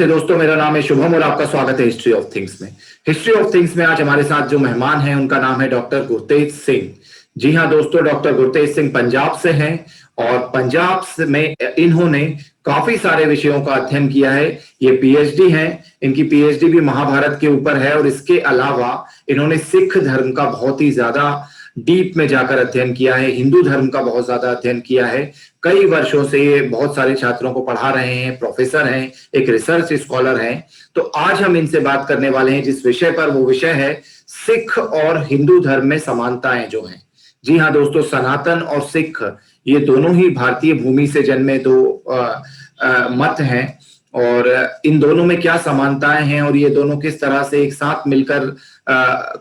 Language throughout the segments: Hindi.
नमस्ते दोस्तों, मेरा नाम है शुभम और आपका स्वागत है हिस्ट्री ऑफ थिंग्स में। हिस्ट्री ऑफ थिंग्स में आज हमारे साथ जो मेहमान हैं उनका नाम है डॉक्टर गुरतेज सिंह। जी हाँ दोस्तों, डॉक्टर गुरतेज सिंह पंजाब से हैं और पंजाब में इन्होंने काफी सारे विषयों का अध्ययन किया है। ये पीएचडी हैं, इनकी पीएचडी भी महाभारत के ऊपर है और इसके अलावा इन्होंने सिख धर्म का बहुत ही ज्यादा डीप में जाकर अध्ययन किया है, हिंदू धर्म का बहुत ज्यादा अध्ययन किया है। कई वर्षों से ये बहुत सारे छात्रों को पढ़ा रहे हैं, प्रोफेसर हैं, एक रिसर्च स्कॉलर हैं। तो आज हम इनसे बात करने वाले हैं जिस विषय पर, वो विषय है सिख और हिंदू धर्म में समानताएं जो हैं। जी हाँ दोस्तों, सनातन और सिख ये दोनों ही भारतीय भूमि से जन्मे दो मत हैं और इन दोनों में क्या समानताएं हैं और ये दोनों किस तरह से एक साथ मिलकर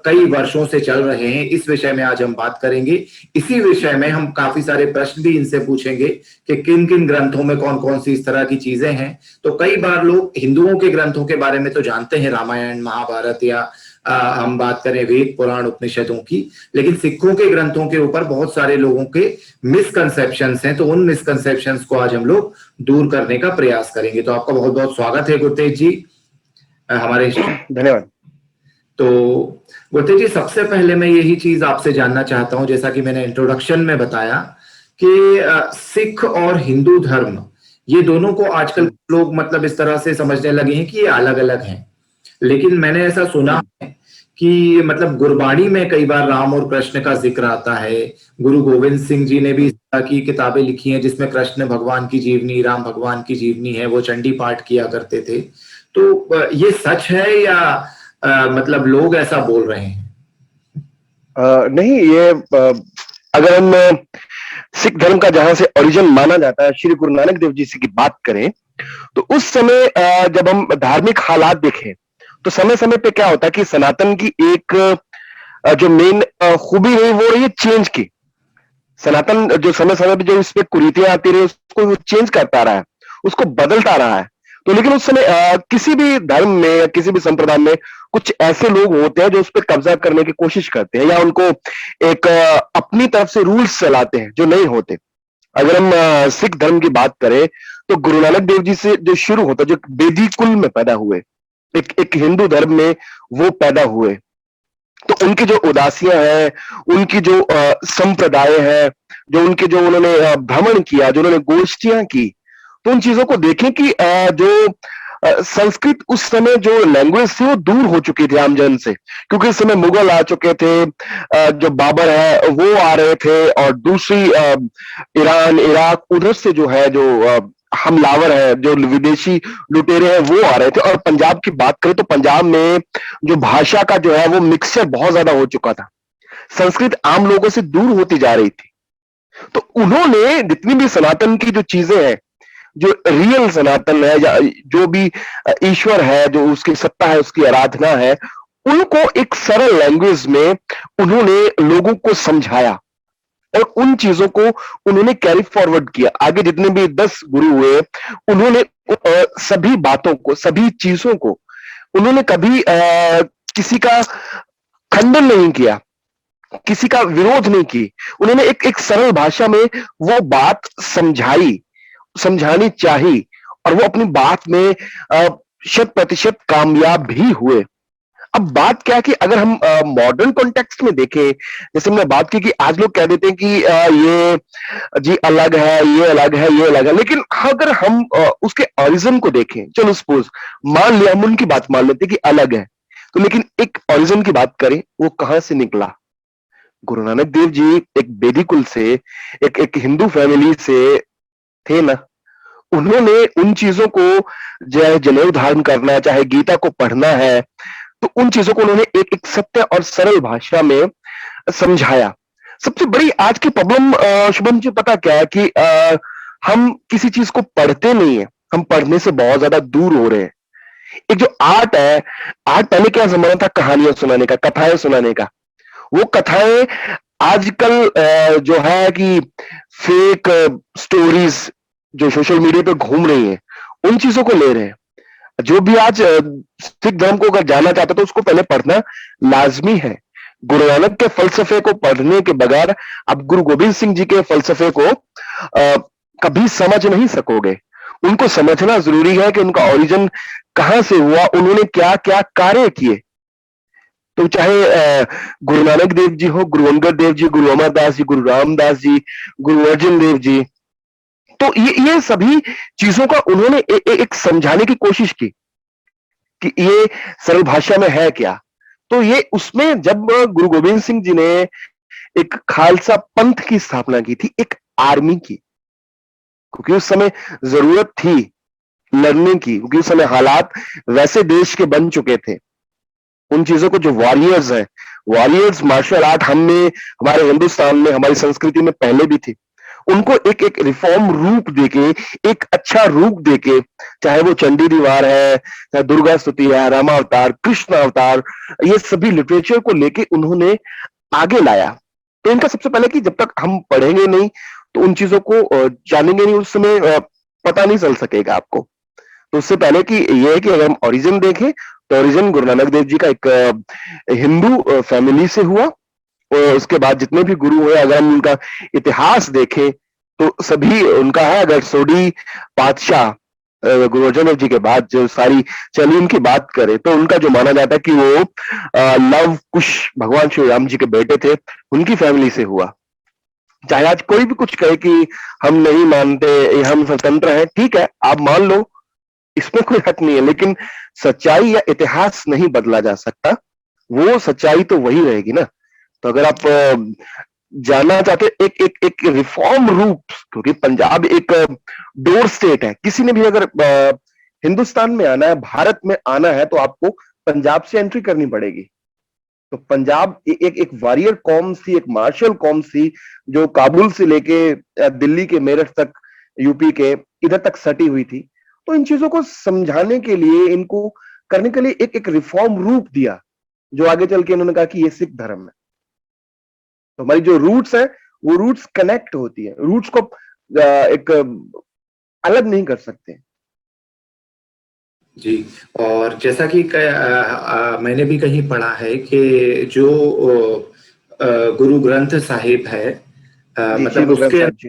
कई वर्षों से चल रहे हैं, इस विषय में आज हम बात करेंगे। इसी विषय में हम काफी सारे प्रश्न भी इनसे पूछेंगे कि किन किन ग्रंथों में कौन कौन सी इस तरह की चीजें हैं। तो कई बार लोग हिंदुओं के ग्रंथों के बारे में तो जानते हैं, रामायण महाभारत या हम बात करें वेद पुराण उपनिषदों की, लेकिन सिखों के ग्रंथों के ऊपर बहुत सारे लोगों के मिसकंसेप्शंस हैं। तो उन मिसकंसेप्शंस को आज हम लोग दूर करने का प्रयास करेंगे। तो आपका बहुत बहुत स्वागत है गुरतेज जी हमारे। धन्यवाद। तो गुरतेज जी, सबसे पहले मैं यही चीज आपसे जानना चाहता हूं, जैसा कि मैंने इंट्रोडक्शन में बताया कि सिख और हिंदू धर्म ये दोनों को आजकल लोग मतलब इस तरह से समझने लगे हैं कि ये अलग अलग हैं। लेकिन मैंने ऐसा सुना है कि मतलब गुरबाणी में कई बार राम और कृष्ण का जिक्र आता है। गुरु गोविंद सिंह जी ने भी इस तरह की किताबें लिखी हैं जिसमें कृष्ण भगवान की जीवनी, राम भगवान की जीवनी है, वो चंडी पाठ किया करते थे। तो ये सच है या मतलब लोग ऐसा बोल रहे हैं? नहीं, ये अगर हम सिख धर्म का जहां से ओरिजिन माना जाता है, श्री गुरु नानक देव जी से की बात करें तो उस समय जब हम धार्मिक हालात देखें तो समय समय पे क्या होता है कि सनातन की एक जो मेन खूबी रही वो रही है चेंज की। सनातन जो समय समय पे जो इस पे कुरीतियां आती रही उसको वो चेंज करता रहा है, उसको बदलता रहा है। तो लेकिन उस समय किसी भी धर्म में या किसी भी संप्रदाय में कुछ ऐसे लोग होते हैं जो उस पर कब्जा करने की कोशिश करते हैं या उनको एक अपनी तरफ से रूल्स चलाते हैं जो नहीं होते। अगर हम सिख धर्म की बात करें तो गुरु नानक देव जी से जो शुरू होता है, जो बेदी कुल में पैदा हुए, एक हिंदू धर्म में वो पैदा हुए, तो उनकी जो उदासियां हैं, उनकी जो संप्रदाय है, जो उनके जो उन्होंने भ्रमण किया, जो उन्होंने गोष्ठियां की, तो उन चीजों को देखें कि जो संस्कृत उस समय जो लैंग्वेज थी वो दूर हो चुकी थी आमजन से, क्योंकि इस समय मुगल आ चुके थे, जो बाबर है वो आ रहे थे और दूसरी ईरान इराक उधर से जो है जो हमलावर है, जो विदेशी लुटेरे हैं वो आ रहे थे। और पंजाब की बात करें तो पंजाब में जो भाषा का जो है वो मिक्सचर बहुत ज्यादा हो चुका था, संस्कृत आम लोगों से दूर होती जा रही थी। तो उन्होंने जितनी भी सनातन की जो चीजें हैं, जो रियल सनातन है या जो भी ईश्वर है, जो उसकी सत्ता है, उसकी आराधना है, उनको एक सरल लैंग्वेज में उन्होंने लोगों को समझाया और उन चीजों को उन्होंने कैरी फॉरवर्ड किया। आगे जितने भी 10 गुरु हुए उन्होंने सभी बातों को, सभी चीजों को उन्होंने कभी किसी का खंडन नहीं किया, किसी का विरोध नहीं की। उन्होंने एक सरल भाषा में वो बात समझानी चाहिए और वो अपनी बात में 100% कामयाब भी हुए। अब बात क्या है कि अगर हम मॉडर्न कॉन्टेक्स्ट में देखें, जैसे हमने बात की कि आज लोग कह देते हैं कि ये जी अलग है, ये अलग है, ये अलग है, लेकिन अगर हम उसके ओरिजिन को देखें, चलो सपोज मान लिया, हम उनकी बात मान लेते हैं कि अलग है, तो लेकिन एक ओरिजिन की बात करें, वो कहां से निकला? गुरु नानक देव जी एक बेदी कुल से, एक हिंदू फैमिली से थे ना। उन्होंने उन चीजों को, चाहे जनेऊ धारण करना, चाहे गीता को पढ़ना है, तो उन चीजों को उन्होंने एक सत्य और सरल भाषा में समझाया। सबसे बड़ी आज की प्रॉब्लम शुभम जी पता क्या है कि हम किसी चीज को पढ़ते नहीं है, हम पढ़ने से बहुत ज्यादा दूर हो रहे हैं। एक जो आर्ट है, आर्ट पहले क्या जमाना था? कहानियां सुनाने का, कथाएं सुनाने का। वो कथाएं आजकल जो है कि फेक स्टोरीज जो सोशल मीडिया पे घूम रही हैं, उन चीजों को ले रहे हैं। जो भी आज सिख धर्म को अगर जानना चाहता तो उसको पहले पढ़ना लाजमी है। गुरु नानक के फलसफे को पढ़ने के बगैर आप गुरु गोविंद सिंह जी के फलसफे को कभी समझ नहीं सकोगे। उनको समझना जरूरी है कि उनका ओरिजिन कहां से हुआ, उन्होंने क्या क्या कार्य किए। तो चाहे गुरु नानक देव जी हो, गुरु अंगद देव जी, गुरु अमरदास जी, गुरु रामदास जी, गुरु अर्जुन देव जी, तो ये सभी चीजों का उन्होंने एक समझाने की कोशिश की कि ये सरल भाषा में है क्या। तो ये उसमें जब गुरु गोविंद सिंह जी ने एक खालसा पंथ की स्थापना की थी, एक आर्मी की, क्योंकि उस समय जरूरत थी लड़ने की, क्योंकि उस समय हालात वैसे देश के बन चुके थे। उन चीजों को जो वॉरियर्स है, वॉरियर्स मार्शल आर्ट हमने हमारे हिंदुस्तान में, हमारी संस्कृति में पहले भी थी, उनको एक एक रिफॉर्म रूप देके, एक अच्छा रूप देके, चाहे वो चंडी दीवार है, चाहे दुर्गा स्तुति है, रामावतार, कृष्ण अवतार, ये सभी लिटरेचर को लेके उन्होंने आगे लाया। तो इनका सबसे पहले कि जब तक हम पढ़ेंगे नहीं तो उन चीजों को जानेंगे नहीं, उस समय पता नहीं चल सकेगा आपको। तो उससे पहले कि ये है कि अगर हम ओरिजिन देखें तो ओरिजिन गुरु नानक देव जी का एक हिंदू फैमिली से हुआ, और उसके बाद जितने भी गुरु हुए, अगर हम उनका इतिहास देखें तो सभी उनका है। अगर सोडी पातशाह गुरु अर्जुन देव जी के बाद जो सारी चली उनकी बात करें तो उनका जो माना जाता है कि वो लव कुश भगवान श्री राम जी के बेटे थे, उनकी फैमिली से हुआ। चाहे आज कोई भी कुछ कहे कि हम नहीं मानते, हम स्वतंत्र हैं, ठीक है, आप मान लो, इसमें कोई हक नहीं है, लेकिन सच्चाई या इतिहास नहीं बदला जा सकता, वो सच्चाई तो वही रहेगी ना। तो अगर आप जानना चाहते एक एक एक रिफॉर्म रूप, क्योंकि पंजाब एक डोर स्टेट है, किसी ने भी अगर हिंदुस्तान में आना है, भारत में आना है, तो आपको पंजाब से एंट्री करनी पड़ेगी। तो पंजाब एक एक वॉरियर कौम सी, एक मार्शल कौम सी, जो काबुल से लेके दिल्ली के मेरठ तक, यूपी के इधर तक सटी हुई थी। तो इन चीजों को समझाने के लिए, इनको करने के लिए एक एक रिफॉर्म रूप दिया, जो आगे चल के इन्होंने कहा कि ये सिख धर्म है। तो हमारी जो रूट्स है वो रूट्स कनेक्ट होती है, रूट्स को एक अलग नहीं कर सकते। जी। और जैसा कि मैंने भी कहीं पढ़ा है कि जो गुरु ग्रंथ साहिब है, जी, श्री मतलब गुरु ग्रंथ उसके साहिब जी।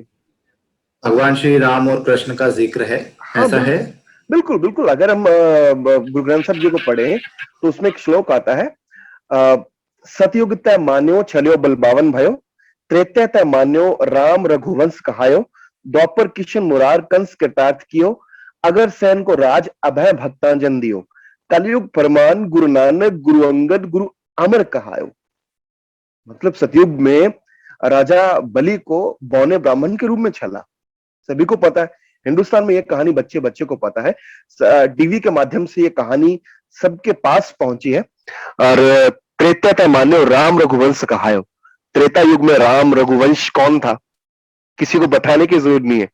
भगवान श्री राम और कृष्ण का जिक्र है, हाँ, ऐसा है? बिल्कुल बिल्कुल। अगर हम गुरु ग्रंथ साहब जी को पढ़ें तो उसमें एक श्लोक आता है, सतयुग तय मान्यो छल्यो बलबावन भयो, त्रेता तय मान्यो राम रघुवंश कहायो, द्वापर किशन मुरार कंस कृतार्थ कियो, अगर सैन को राज अभय भक्ता जन दियो, कलयुग फरमान गुरु नानक गुरु अंगद गुरु अमर कहायो। मतलब सतयुग में राजा बलि को बौने ब्राह्मण के रूप में छला, सभी को पता है। हिंदुस्तान में ये कहानी बच्चे बच्चे को पता है, टीवी के माध्यम से ये कहानी सबके पास पहुंची है। और त्रेता तय मान्यो राम रघुवंश कहायो, त्रेता युग में राम रघुवंश कौन था किसी को बताने की जरूरत नहीं है।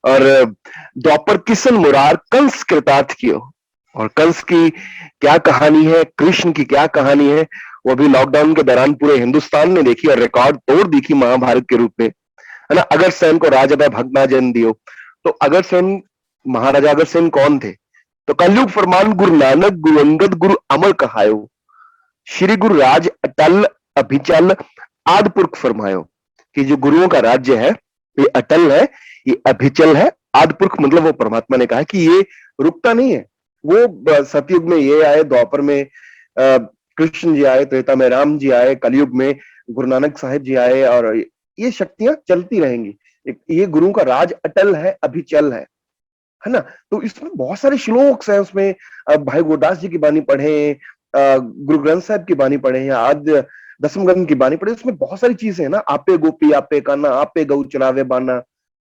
और द्वापर किशन मुरार कंस कृतार्थ कियो, और कंस की क्या कहानी है, कृष्ण की क्या कहानी है, वो भी लॉकडाउन के दौरान पूरे हिंदुस्तान ने देखी और रिकॉर्ड तोड़ दिखी महाभारत के रूप में, है ना। अगर सेन को राज अभय भगना जन दियो, तो अगर सेन, महाराजा अगर सेन कौन थे, तो कलयुग फरमान गुरु नानक गुरु अंगद गुरु अमर कहायो, श्री गुरु राज अटल अभिचल आद पुरख फरमायो, कि जो गुरुओं का राज्य है ये अटल है, ये अभिचल है, आद पुरख मतलब वो परमात्मा ने कहा कि ये रुकता नहीं है। वो सतयुग में ये आए, द्वापर में कृष्ण जी आए, त्रेता में राम जी आए, कलयुग में गुरु नानक साहिब जी आए, और ये शक्तियां चलती रहेंगी। ये गुरुओं का राज अटल है, अभिचल है ना। तो इसमें बहुत सारे श्लोक्स हैं उसमें। भाई गुरदास जी की बानी पढ़े, गुरु ग्रंथ साहिब की बानी पढ़े, या आद्य दसम ग्रंथ की बानी पढ़े, उसमें बहुत सारी चीजें हैं ना। आपे गोपी आपे काना, आपे गौ चरावे बाना।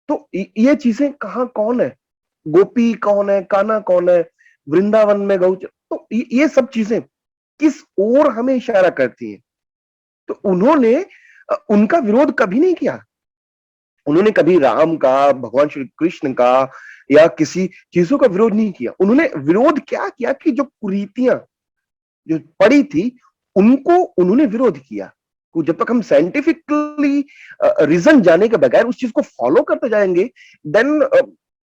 तो ये चीजें कहाँ कौन है, गोपी कौन है, काना कौन है, वृंदावन में गौ, तो ये सब चीजें किस ओर हमें इशारा करती है। तो उन्होंने उनका विरोध कभी नहीं किया। उन्होंने कभी राम का, भगवान श्री कृष्ण का या किसी चीजों का विरोध नहीं किया। उन्होंने विरोध क्या किया कि जो कुरीतियां जो पड़ी थी उनको उन्होंने विरोध किया। तो जब तक हम साइंटिफिकली रीजन जाने के बगैर उस चीज को फॉलो करते जाएंगे, देन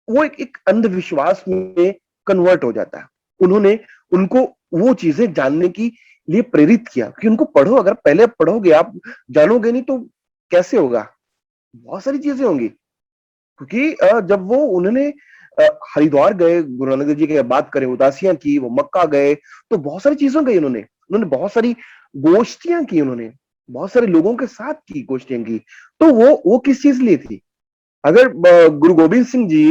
वो एक अंधविश्वास में कन्वर्ट हो जाता है। उन्होंने उनको वो चीजें जानने की लिए प्रेरित किया कि उनको पढ़ो, अगर पहले पढ़ोगे आप जानोगे नहीं तो कैसे होगा, बहुत सारी चीजें होंगी। क्योंकि जब वो उन्होंने हरिद्वार गए, गुरु नानक देव जी की बात करें, उदासियां की, वो मक्का गए, तो बहुत सारी चीजों की उन्होंने उन्होंने बहुत सारी गोष्ठियां की, उन्होंने बहुत सारे लोगों के साथ की गोष्ठियां की। तो वो किस चीज लिए थी? अगर गुरु गोविंद सिंह जी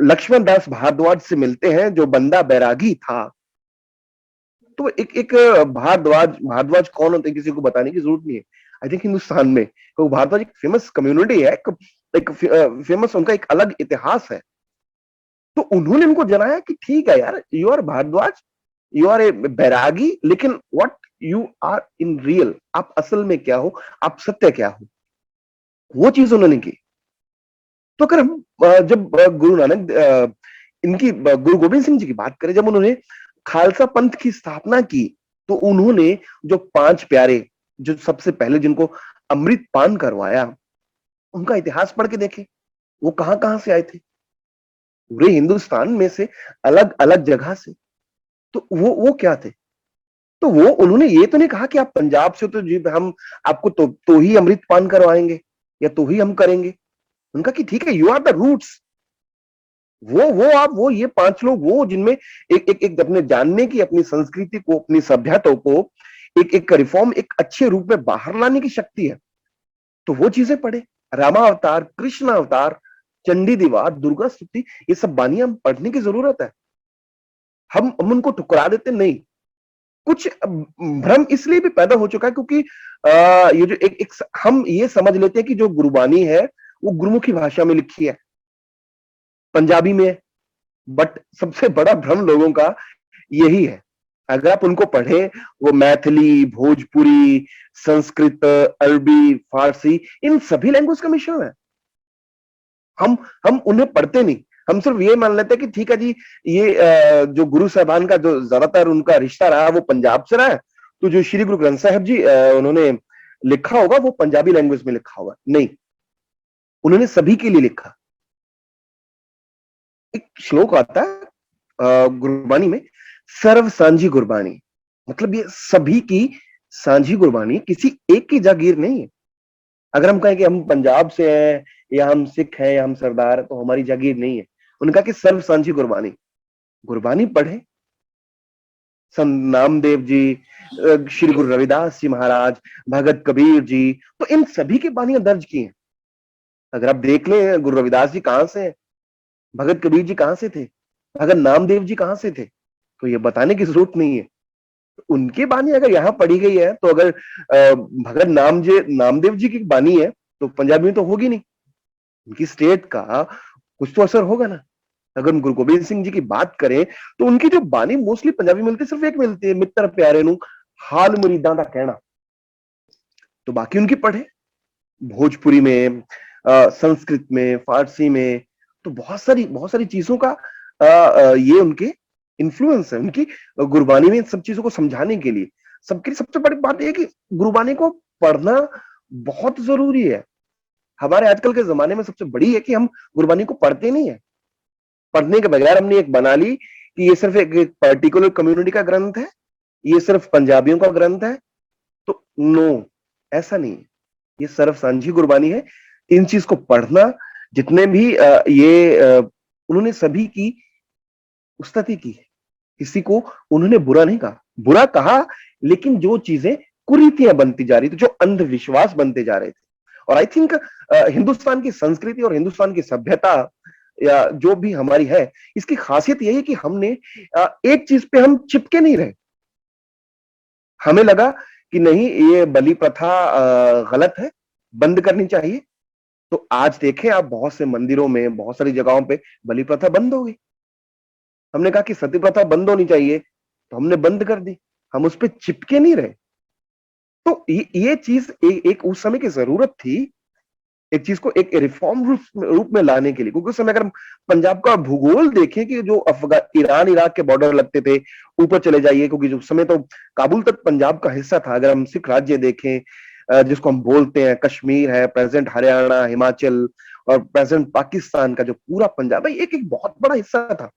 लक्ष्मण दास भारद्वाज से मिलते हैं, जो बंदा बैरागी था, तो एक एक भारद्वाज भारद्वाज कौन होते हैं किसी को बताने की जरूरत नहीं है। आई थिंक हिंदुस्तान में तो भारद्वाज एक फेमस कम्युनिटी है, एक फेमस, उनका एक अलग इतिहास है। तो उन्होंने उनको जनाया कि ठीक है यार, you are Bharadwaj, you are a Bairagi, लेकिन what you are in real, आप असल में क्या हो, आप सत्य क्या हो, वो चीज उन्होंने की। तो अगर हम जब गुरु नानक इनकी गुरु गोविंद सिंह जी की बात करें, जब उन्होंने खालसा पंथ की स्थापना की, तो उन्होंने जो पांच प्यारे, जो सबसे पहले जिनको अमृत पान करवाया, उनका इतिहास पढ़ के देखें, वो कहां कहां से आए थे, पूरे हिंदुस्तान में से, अलग अलग जगह से। तो वो क्या थे? तो वो उन्होंने ये तो नहीं कहा कि आप पंजाब से हो तो जी हम आपको तो ही अमृत पान करवाएंगे या तो ही हम करेंगे। उनका कि ठीक है, यू आर द रूट्स। वो आप वो ये पांच लोग, वो जिनमें एक अपने जानने की, अपनी संस्कृति को, अपनी सभ्यता को एक रिफॉर्म, एक अच्छे रूप में बाहर लाने की शक्ति है। तो वो चीजें पढ़े, रामावतार, कृष्ण अवतार, चंडी दीवार, दुर्गा स्तुति, ये सब बानियां पढ़ने की जरूरत है। हम उनको ठुकरा देते नहीं। कुछ भ्रम इसलिए भी पैदा हो चुका है क्योंकि ये जो एक हम ये समझ लेते हैं कि जो गुरबानी है वो गुरुमुखी भाषा में लिखी है, पंजाबी में है। बट सबसे बड़ा भ्रम लोगों का यही है। अगर आप उनको पढ़े, वो मैथिली, भोजपुरी, संस्कृत, अरबी, फारसी, इन सभी लैंग्वेज का मिश्रण है। हम उन्हें पढ़ते नहीं, हम सिर्फ ये मान लेते हैं कि ठीक है जी, ये जो गुरु साहबान का जो ज्यादातर उनका रिश्ता रहा वो पंजाब से रहा है, तो जो श्री गुरु ग्रंथ साहब जी उन्होंने लिखा होगा वो पंजाबी लैंग्वेज में लिखा होगा। नहीं, उन्होंने सभी के लिए लिखा। एक श्लोक आता है गुरबानी में, सर्व सांझी गुरबानी, मतलब ये सभी की सांझी गुरबानी, किसी एक की जागीर नहीं है। अगर हम कहें कि हम पंजाब से हैं या हम सिख हैं या हम सरदार हैं, तो हमारी जागीर नहीं है। उनका कि सर्व सांझी गुरबानी, गुरबानी पढ़े, संत नामदेव जी, श्री गुरु रविदास जी महाराज, भगत कबीर जी, तो इन सभी की बानियां दर्ज की हैं। अगर आप देख लें गुरु रविदास जी कहां से हैं, भगत कबीर जी कहां से थे, भगत नामदेव जी कहां से थे, तो ये बताने की जरूरत नहीं है। उनकी बानी अगर यहाँ पढ़ी गई है, तो अगर भगत नामदेव जी की बानी है तो पंजाबी में तो होगी नहीं, उनकी स्टेट का कुछ तो असर होगा ना। अगर हम गुरु गोबिंद सिंह जी की बात करें, तो उनकी जो बानी मोस्टली पंजाबी मिलती है, सिर्फ एक मिलती है, मित्र प्यारे नु हाल मुरीदा दा कहना। तो बाकी उनकी पढ़े, भोजपुरी में, संस्कृत में, फारसी में, तो बहुत सारी चीजों का ये उनके इन्फ्लुएंस है, उनकी गुरबानी में इन सब चीजों को समझाने के लिए। सबके सबसे बड़ी बात यह है कि गुरबानी को पढ़ना बहुत जरूरी है। हमारे आजकल के जमाने में सबसे बड़ी है कि हम गुरबानी को पढ़ते नहीं है। पढ़ने के बगैर हमने एक बना ली कि ये सिर्फ एक पर्टिकुलर कम्युनिटी का ग्रंथ है, ये सिर्फ पंजाबियों का ग्रंथ है। तो नो, ऐसा नहीं है। ये सर्व सांझी गुरबानी है। इन चीज को पढ़ना, जितने भी उन्होंने सभी की उस्तति की है, किसी को उन्होंने बुरा नहीं कहा। बुरा कहा, लेकिन जो चीजें कुरीतियां बनती जा रही थी, जो अंधविश्वास बनते जा रहे थे। और आई थिंक हिंदुस्तान की संस्कृति और हिंदुस्तान की सभ्यता या जो भी हमारी है, इसकी खासियत यही है कि हमने एक चीज पे हम चिपके नहीं रहे। हमें लगा कि नहीं, ये बलि प्रथा गलत है, बंद करनी चाहिए। तो आज देखें आप, बहुत से मंदिरों में, बहुत सारी जगहों पे बलि प्रथा बंद हो गई। हमने कहा कि सती प्रथा बंद होनी चाहिए, तो हमने बंद कर दी। हम उस पर चिपके नहीं रहे। तो ये चीज एक उस समय की जरूरत थी, एक चीज को एक रिफॉर्म रूप में लाने के लिए। क्योंकि उस समय अगर हम पंजाब का भूगोल देखें कि जो ईरान इराक के बॉर्डर लगते थे, ऊपर चले जाइए, क्योंकि उस समय तो काबुल तक पंजाब का हिस्सा था। अगर हम सिख राज्य देखें, जिसको हम बोलते हैं कश्मीर है, प्रेजेंट हरियाणा, हिमाचल और प्रेजेंट पाकिस्तान का जो पूरा पंजाब है, एक एक बहुत बड़ा हिस्सा था।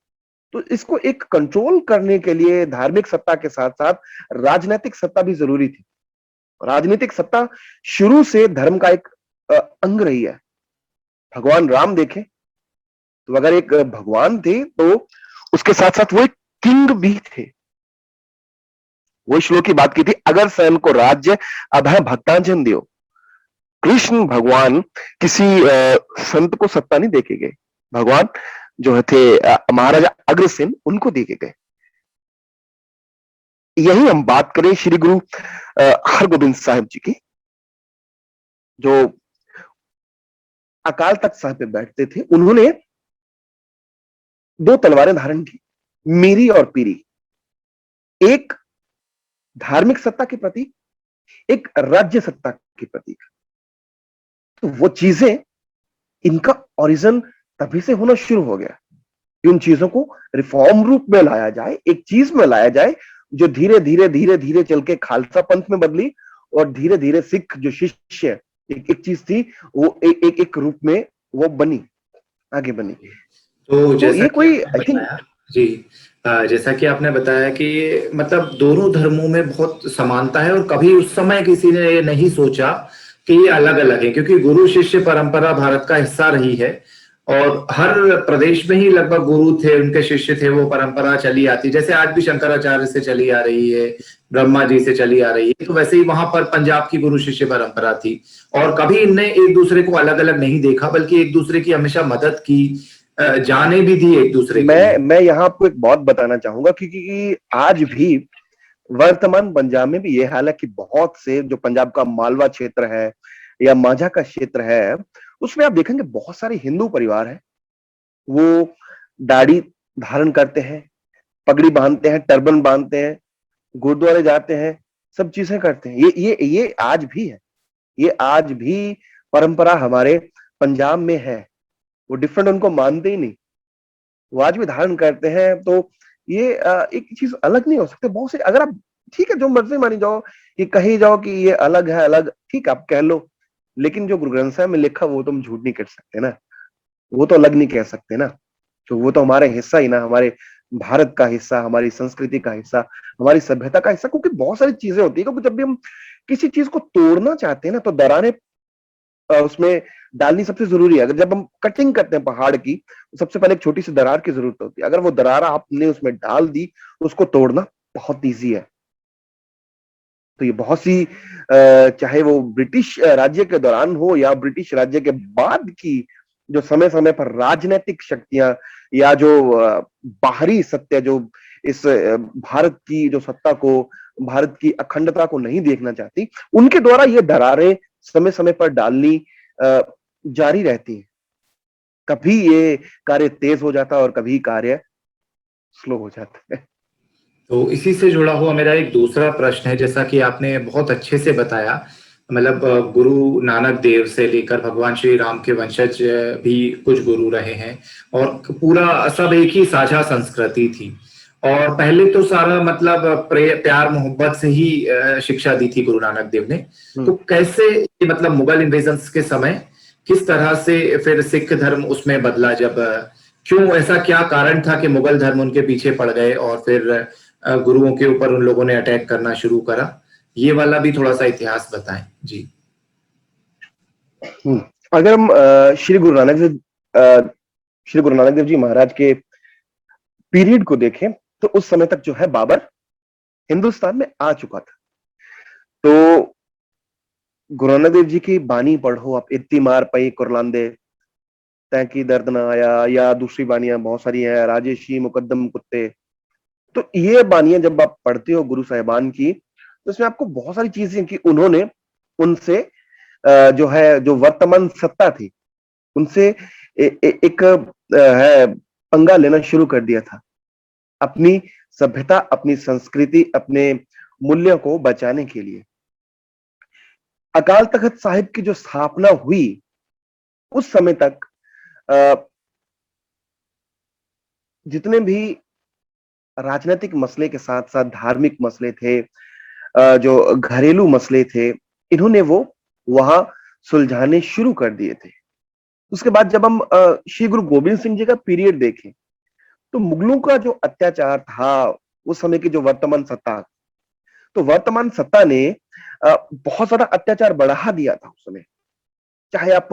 तो इसको एक कंट्रोल करने के लिए धार्मिक सत्ता के साथ साथ राजनीतिक सत्ता भी जरूरी थी। राजनीतिक सत्ता शुरू से धर्म का एक अंग रही है। भगवान राम देखें तो अगर एक भगवान थे तो उसके साथ साथ वो एक किंग भी थे। वो श्लोक की बात की थी, अगर स्वयं को राज्य अभय भक्तांजन दियो। कृष्ण भगवान किसी संत को सत्ता नहीं देके गए, भगवान जो थे महाराजा अग्रसेन उनको देके गए। यही हम बात करें श्री गुरु हरगोबिंद साहिब जी की, जो अकाल तख्त साहिब पे बैठते थे। उन्होंने दो तलवारें धारण की, मीरी और पीरी, एक धार्मिक सत्ता के प्रतीक, एक राज्य सत्ता के प्रतीक। तो वो चीजें, इनका ओरिजिन तभी से होना शुरू हो गया कि उन चीजों को रिफॉर्म रूप में लाया जाए, एक चीज में लाया जाए जो धीरे धीरे धीरे धीरे चल के खालसा पंथ में बदली, और धीरे धीरे सिख जो शिष्य एक चीज थी वो एक रूप में वो बनी, आगे बनी। तो तो जैसा ये कि कोई आपने आई थिंक बताया, जी, जैसा कि आपने बताया कि मतलब दोनों धर्मों में बहुत समानता है और कभी उस समय किसी ने ये नहीं सोचा कि ये अलग अलग है, क्योंकि गुरु शिष्य परंपरा भारत का हिस्सा रही है और हर प्रदेश में ही लगभग गुरु थे, उनके शिष्य थे, वो परंपरा चली आती, जैसे आज भी शंकराचार्य से चली आ रही है, ब्रह्मा जी से चली आ रही है, तो वैसे ही वहां पर पंजाब की गुरु शिष्य परंपरा थी। और कभी इनने एक दूसरे को अलग अलग नहीं देखा, बल्कि एक दूसरे की हमेशा मदद की, जाने भी दी एक दूसरे के लिए। मैं यहाँ आपको एक बात बताना चाहूंगा, क्योंकि आज भी वर्तमान पंजाब में भी ये हाल है कि बहुत से जो पंजाब का मालवा क्षेत्र है या माझा का क्षेत्र है, उसमें आप देखेंगे बहुत सारे हिंदू परिवार हैं। वो दाढ़ी धारण करते हैं, पगड़ी बांधते हैं, टर्बन बांधते हैं, गुरुद्वारे जाते हैं, सब चीजें करते हैं। ये आज भी है, ये आज भी परंपरा हमारे पंजाब में है। वो डिफरेंट उनको मानते ही नहीं, वो आज भी धारण करते हैं। तो ये एक चीज अलग नहीं हो सकते। बहुत से, अगर आप ठीक है जो मर्जी मानी जाओ कि कही जाओ कि ये अलग है, अलग ठीक आप कह लो, लेकिन जो गुरु ग्रंथ साहिब में लिखा वो तुम झूठ नहीं कर सकते ना, वो तो अलग नहीं कह सकते ना। तो वो तो हमारे हिस्सा ही ना, हमारे भारत का हिस्सा, हमारी संस्कृति का हिस्सा, हमारी सभ्यता का हिस्सा। क्योंकि बहुत सारी चीजें होती है, क्योंकि जब भी हम किसी चीज को तोड़ना चाहते हैं ना, तो दरारें उसमें डालनी सबसे जरूरी है। अगर जब हम कटिंग करते हैं पहाड़ की, तो सबसे पहले एक छोटी सी दरार की जरूरत होती है। अगर वो दरार आपने उसमें डाल दी, उसको तोड़ना बहुत ईजी है। तो ये बहुत सी चाहे वो ब्रिटिश राज्य के दौरान हो या ब्रिटिश राज्य के बाद की जो समय समय पर राजनीतिक शक्तियां या जो बाहरी सत्य, जो इस भारत की जो सत्ता को, भारत की अखंडता को नहीं देखना चाहती, उनके द्वारा ये दरारें समय समय पर डालनी अ, जारी रहती है। कभी ये कार्य तेज हो जाता है और कभी कार्य स्लो हो जाता है। तो इसी से जुड़ा हुआ मेरा एक दूसरा प्रश्न है, जैसा कि आपने बहुत अच्छे से बताया, मतलब गुरु नानक देव से लेकर भगवान श्री राम के वंशज भी कुछ गुरु रहे हैं और पूरा सब एक ही साझा संस्कृति थी। और पहले तो सारा मतलब प्यार मोहब्बत से ही शिक्षा दी थी गुरु नानक देव ने। तो कैसे मतलब मुगल इन्वेजन्स के समय किस तरह से फिर सिख धर्म उसमें बदला, जब क्यों, ऐसा क्या कारण था कि मुगल धर्म उनके पीछे पड़ गए और फिर गुरुओं के ऊपर उन लोगों ने अटैक करना शुरू करा? ये वाला भी थोड़ा सा इतिहास बताएं जी। अगर हम श्री गुरु नानक देव जी महाराज के पीरियड को देखें, तो उस समय तक जो है बाबर हिंदुस्तान में आ चुका था। तो गुरु नानक देव जी की बानी पढ़ो आप, इत्ती मार पई कुरलांदे तैकी दर्द ना आया, या दूसरी बानियां बहुत सारी हैं, राजेशी मुकद्दम कुत्ते। तो ये बानियां जब आप पढ़ते हो गुरु साहिबान की, तो इसमें आपको बहुत सारी चीजें कि उन्होंने उनसे जो है, जो वर्तमान सत्ता थी, उनसे एक है पंगा लेना शुरू कर दिया था, अपनी सभ्यता, अपनी संस्कृति, अपने मूल्यों को बचाने के लिए। अकाल तख्त साहिब की जो स्थापना हुई, उस समय तक अ, जितने भी राजनीतिक मसले के साथ साथ धार्मिक मसले थे, जो घरेलू मसले थे, इन्होंने वो वहां सुलझाने शुरू कर दिए थे। उसके बाद जब हम श्री गुरु गोविंद सिंह जी का पीरियड देखें, तो मुगलों का जो अत्याचार था, उस समय की जो वर्तमान सत्ता, तो वर्तमान सत्ता ने बहुत ज्यादा अत्याचार बढ़ा दिया था उस समय। चाहे आप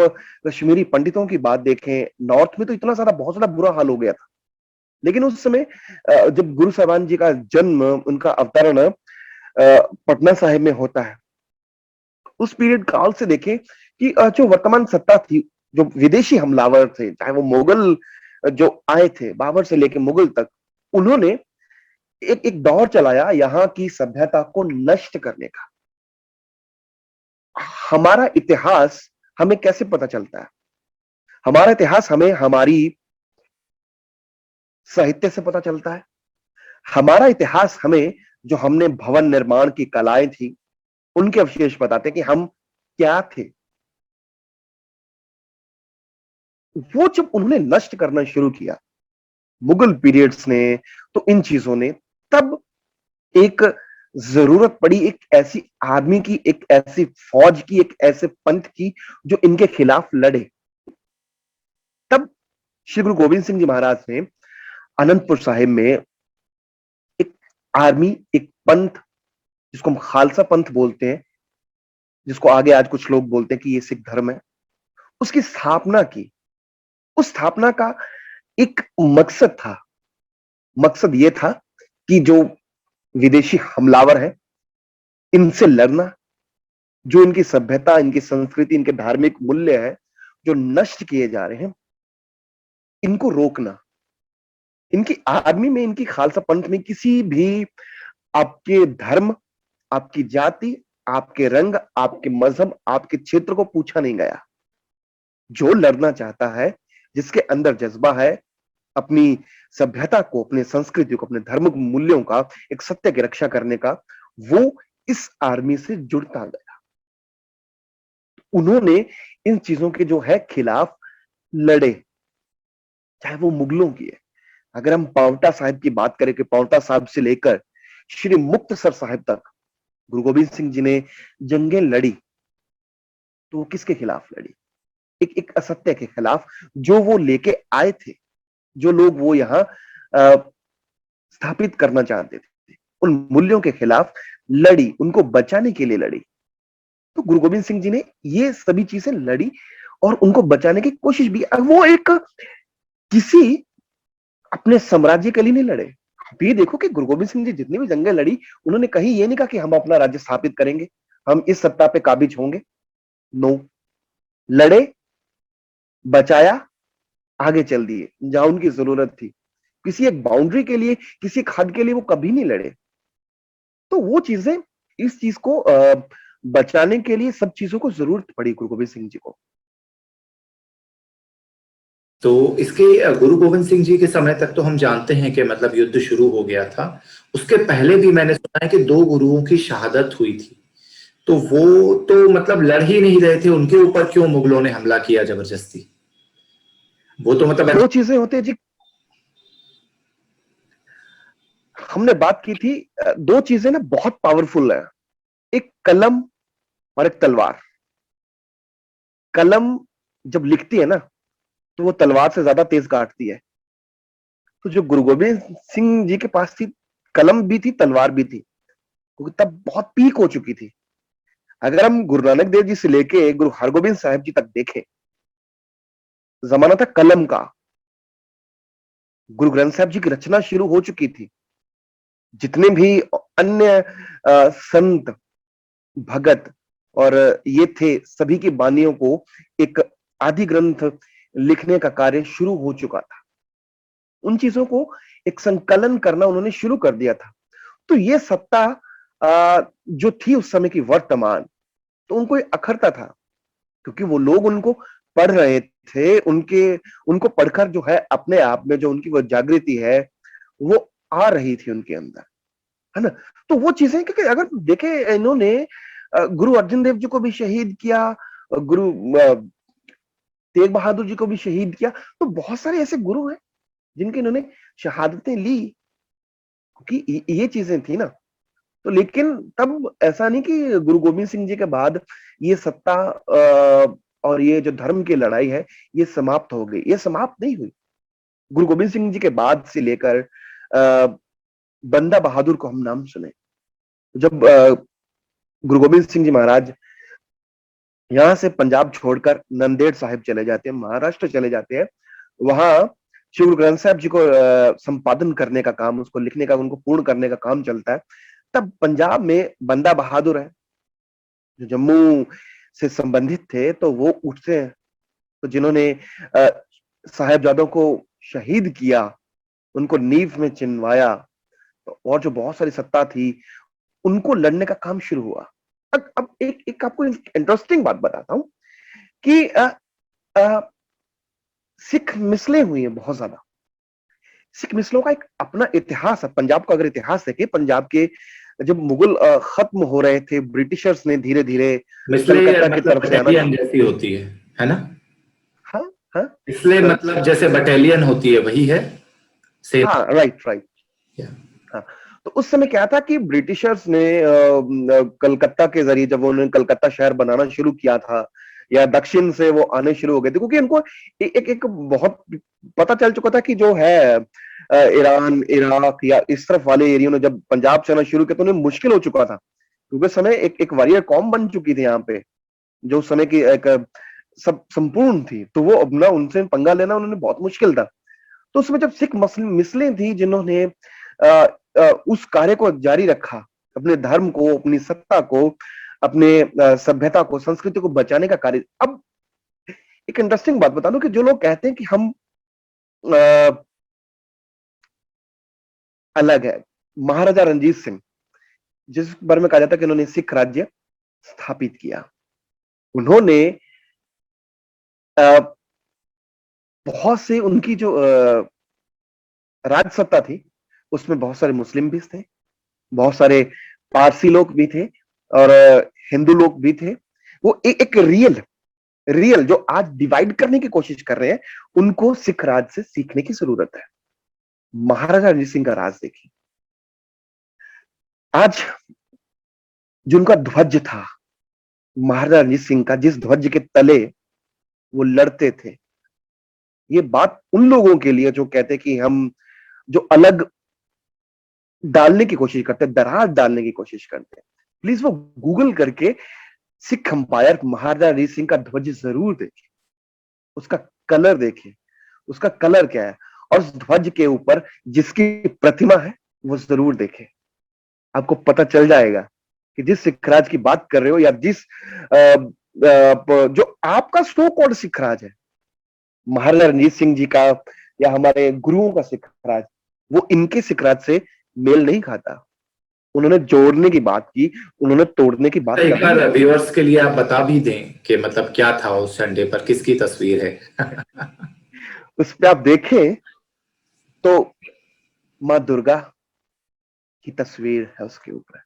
कश्मीरी पंडितों की बात देखें, नॉर्थ में तो इतना ज्यादा बहुत ज्यादा बुरा हाल हो गया था। लेकिन उस समय जब गुरु साहिबान जी का जन्म, उनका अवतरण पटना साहिब में होता है, उस पीरियड काल से देखें कि जो वर्तमान सत्ता थी, जो विदेशी हमलावर थे, चाहे वो मुगल जो आए थे, बाबर से लेके मुगल तक, उन्होंने एक एक दौर चलाया यहाँ की सभ्यता को नष्ट करने का। हमारा इतिहास हमें कैसे पता चलता है? हमारा इतिहास हमें हमारी साहित्य से पता चलता है। हमारा इतिहास हमें जो हमने भवन निर्माण की कलाएं थी, उनके अवशेष बताते हैं कि हम क्या थे। वो जब उन्होंने नष्ट करना शुरू किया, मुगल पीरियड्स ने, तो इन चीजों ने, तब एक जरूरत पड़ी एक ऐसी आर्मी की, एक ऐसी फौज की, एक ऐसे पंथ की जो इनके खिलाफ लड़े। तब श्री गुरु गोविंद सिंह जी महाराज ने अनंतपुर साहिब में एक आर्मी, एक पंथ, जिसको हम खालसा पंथ बोलते हैं, जिसको आगे आज कुछ लोग बोलते हैं कि ये सिख धर्म है, उसकी स्थापना की। उस स्थापना का एक मकसद था। मकसद ये था कि जो विदेशी हमलावर हैं, इनसे लड़ना, जो इनकी सभ्यता, इनकी संस्कृति, इनके धार्मिक मूल्य है जो नष्ट किए जा रहे हैं, इनको रोकना। इनकी आर्मी में, इनकी खालसा पंथ में किसी भी आपके धर्म, आपकी जाति, आपके रंग, आपके मजहब, आपके क्षेत्र को पूछा नहीं गया। जो लड़ना चाहता है, जिसके अंदर जज्बा है अपनी सभ्यता को, अपने संस्कृति को, अपने धर्म मूल्यों का, एक सत्य की रक्षा करने का, वो इस आर्मी से जुड़ता गया। उन्होंने इन चीजों के जो है खिलाफ लड़े, चाहे वो मुगलों की है। अगर हम पांवटा साहिब की बात करें कि पांवटा साहिब से लेकर श्री मुक्तसर साहिब तक गुरु गोविंद सिंह जी ने जंगें लड़ी, तो वो किसके खिलाफ लड़ी? एक एक असत्य के खिलाफ, जो वो लेके आए थे, जो लोग वो यहाँ स्थापित करना चाहते थे, उन मूल्यों के खिलाफ लड़ी, उनको बचाने के लिए लड़ी। तो गुरु गोविंद सिंह जी ने ये सभी चीजें लड़ी और उनको बचाने की कोशिश भी। वो एक किसी अपने साम्राज्य के लिए नहीं लड़े। आप ये देखो कि गुरु गोविंद सिंह जी जितनी भी जंगें लड़ी, उन्होंने कहीं ये नहीं कहा कि हम अपना राज्य स्थापित करेंगे, हम इस सत्ता पे काबिज होंगे। नो, लड़े, बचाया, आगे चल दिए जहां उनकी जरूरत थी। किसी एक बाउंड्री के लिए, किसी एक हद के लिए वो कभी नहीं लड़े। तो वो चीजें, इस चीज को बचाने के लिए सब चीजों को जरूरत पड़ी गुरु गोविंद सिंह जी को। तो इसके गुरु गोविंद सिंह जी के समय तक तो हम जानते हैं कि मतलब युद्ध शुरू हो गया था। उसके पहले भी मैंने सुना है कि दो गुरुओं की शहादत हुई थी। तो वो तो मतलब लड़ ही नहीं रहे थे, उनके ऊपर क्यों मुगलों ने हमला किया जबरदस्ती? वो तो मतलब दो चीजें होती है जी, हमने बात की थी। दो चीजें ना बहुत पावरफुल है, एक कलम और एक तलवार। कलम जब लिखती है ना, तो वो तलवार से ज्यादा तेज काटती है। तो जो गुरु गोविंद सिंह जी के पास थी, कलम भी थी, तलवार भी थी, क्योंकि तब बहुत पीक हो चुकी थी। अगर हम गुरु नानक देव जी से लेके गुरु हरगोबिंद साहिब जी तक देखें, जमाना था कलम का। गुरु ग्रंथ साहिब जी की रचना शुरू हो चुकी थी। जितने भी अन्य संत, भगत और ये थे, सभी की बानियों को एक आदि ग्रंथ लिखने का कार्य शुरू हो चुका था। उन चीजों को एक संकलन करना उन्होंने शुरू कर दिया था। तो ये सत्ता जो थी उस समय की वर्तमान, तो उनको ये अखरता था, क्योंकि वो लोग उनको पढ़ रहे थे। उनको पढ़कर जो है अपने आप में जो उनकी वो जागृति है, वो आ रही थी उनके अंदर, है ना। तो वो चीजें, क्योंकि अगर देखे, इन्होंने गुरु अर्जन देव जी को भी शहीद किया, गुरु तेग बहादुर जी को भी शहीद किया। तो बहुत सारे ऐसे गुरु हैं जिनकी इन्होंने शहादतें ली, क्योंकि ये चीजें थी ना। तो लेकिन तब ऐसा नहीं कि गुरु गोविंद सिंह जी के बाद ये सत्ता और ये जो धर्म की लड़ाई है, ये समाप्त हो गई। ये समाप्त नहीं हुई। गुरु गोविंद सिंह जी के बाद से लेकर बंदा बहादुर को हम नाम सुने। जब गुरु गोविंद सिंह जी महाराज यहां से पंजाब छोड़कर नंदेड़ साहिब चले जाते हैं, महाराष्ट्र चले जाते हैं। वहां श्री गुरु ग्रंथ साहब जी को संपादन करने का काम, उसको लिखने का, उनको पूर्ण करने का काम चलता है। तब पंजाब में बंदा बहादुर है जो जम्मू से संबंधित थे, तो वो उठते हैं। तो जिन्होंने साहेबजादों को शहीद किया, उनको नींव में चिनवाया, और जो बहुत सारी सत्ता थी, उनको लड़ने का काम शुरू हुआ। अब एक आपको इंटरेस्टिंग बात बताता हूं कि अ, सिख मिसलें हुई हैं बहुत ज्यादा। सिख मिसलों का एक अपना इतिहास है। पंजाब का अगर इतिहास देखें, पंजाब के जब मुगल खत्म हो रहे थे, ब्रिटिशर्स ने धीरे धीरे मिसले कलकत्ता की मतलब तरफ से आना। बटालियन जैसी होती है ना? हाँ, हाँ, इसलिए मतलब जैसे बटालियन होती है वही है, सेम। हाँ, राइट, राइट। हाँ, तो उस समय क्या था कि ब्रिटिशर्स ने कलकत्ता के जरिए, जब उन्होंने कलकत्ता शहर बनाना शुरू किया था, या दक्षिण से वो आने शुरू हो गए थे, क्योंकि उनको एक बहुत पता चल चुका था कि जो है ईरान, इराक या इस तरफ वाले एरिया ने जब पंजाब से आना शुरू किया, तो उन्हें मुश्किल हो चुका था, क्योंकि उस समय एक वॉरियर कौम बन चुकी थी यहाँ पे, जो उस समय की एक सब संपूर्ण थी। तो वो अपना उनसे पंगा लेना उन्होंने बहुत मुश्किल था। तो उसमें जब सिख मिसलें थी, जिन्होंने उस कार्य को जारी रखा, अपने धर्म को, अपनी सत्ता को, अपने सभ्यता को, संस्कृति को बचाने का कार्य। अब एक इंटरेस्टिंग बात बता दूं कि जो लोग कहते हैं कि हम अ, अलग है, महाराजा रणजीत सिंह, जिस बारे में कहा जाता है कि उन्होंने सिख राज्य स्थापित किया, उन्होंने अ, बहुत से उनकी जो राज सत्ता थी, उसमें बहुत सारे मुस्लिम भी थे, बहुत सारे पारसी लोग भी थे, और हिंदू लोग भी थे। वो एक रियल जो आज डिवाइड करने की कोशिश कर रहे हैं, उनको सिख राज से सीखने की जरूरत है। महाराजा रणजीत सिंह का राज देखिए। आज जो उनका ध्वज था, महाराजा रणजीत सिंह का, जिस ध्वज के तले वो लड़ते थे, ये बात उन लोगों के लिए जो कहते हैं कि हम जो अलग डालने की कोशिश करते हैं, दरार डालने की कोशिश करते हैं, प्लीज वो गूगल करके सिख अंपायर महाराजा रणजीत सिंह का ध्वज जरूर देखें, उसका कलर देखें, उसका कलर क्या है, और उस ध्वज के ऊपर जिसकी प्रतिमा है वो जरूर देखें। आपको पता चल जाएगा कि जिस सिख राज की बात कर रहे हो, या जिस जो आपका सो कॉल्ड सिख राज है, महाराजा रणजीत सिंह जी का या हमारे गुरुओं का सिख राज, वो इनके सिख राज से मेल नहीं खाता। उन्होंने जोड़ने की बात की, उन्होंने तोड़ने की बात एक कभी बार नहीं की। व्यूअर्स के लिए आप बता भी दें कि मतलब क्या था उस संडे पर, किसकी तस्वीर है? उस पर आप देखें तो माँ दुर्गा की तस्वीर है उसके ऊपर,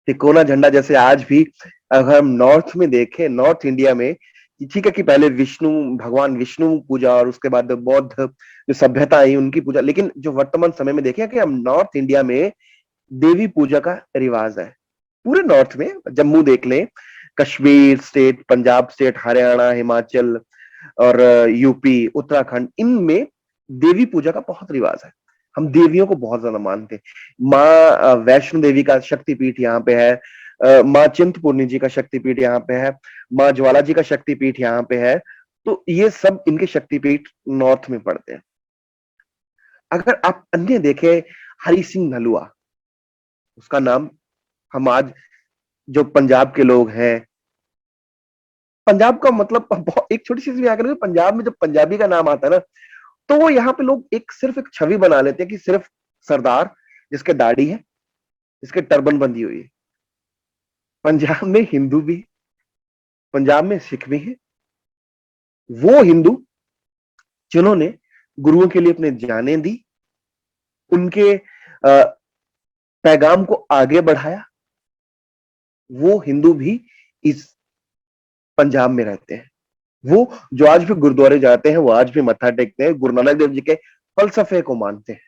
तिकोना झंडा। जैसे आज भी अगर हम नॉर्थ में देखें, नॉर्थ इंडिया में, ठीक है कि पहले विष्णु, भगवान विष्णु पूजा, और उसके बाद बौद्ध जो सभ्यता आई उनकी पूजा, लेकिन जो वर्तमान समय में देखें कि हम नॉर्थ इंडिया में देवी पूजा का रिवाज है। पूरे नॉर्थ में, जम्मू देख लें, कश्मीर स्टेट, पंजाब स्टेट, हरियाणा, हिमाचल, और यूपी, उत्तराखंड, इनमें देवी पूजा का बहुत रिवाज है। हम देवियों को बहुत ज्यादा मानते हैं। माँ वैष्णो देवी का शक्तिपीठ यहाँ पे है, माँ चिंतपूर्णी जी का शक्तिपीठ यहाँ पे है, माँ ज्वाला जी का शक्तिपीठ यहाँ पे है। तो ये सब इनके शक्तिपीठ नॉर्थ में पड़ते हैं। अगर आप अन्य देखें, हरि सिंह नलुआ, उसका नाम हम आज, जो पंजाब के लोग हैं, पंजाब का मतलब एक छोटी सी चीज याद करें, पंजाब में जब पंजाबी का नाम आता है ना, तो वो यहाँ पे लोग सिर्फ एक छवि बना लेते हैं कि सिर्फ सरदार जिसके दाढ़ी है, जिसके टर्बन बंधी हुई है। पंजाब में हिंदू भी, पंजाब में सिख भी है, वो हिंदू जिन्होंने गुरुओं के लिए अपने जानें दी, उनके पैगाम को आगे बढ़ाया, वो हिंदू भी इस पंजाब में रहते हैं। वो जो आज भी गुरुद्वारे जाते हैं, वो आज भी मत्था टेकते हैं, गुरु नानक देव जी के फलसफे को मानते हैं,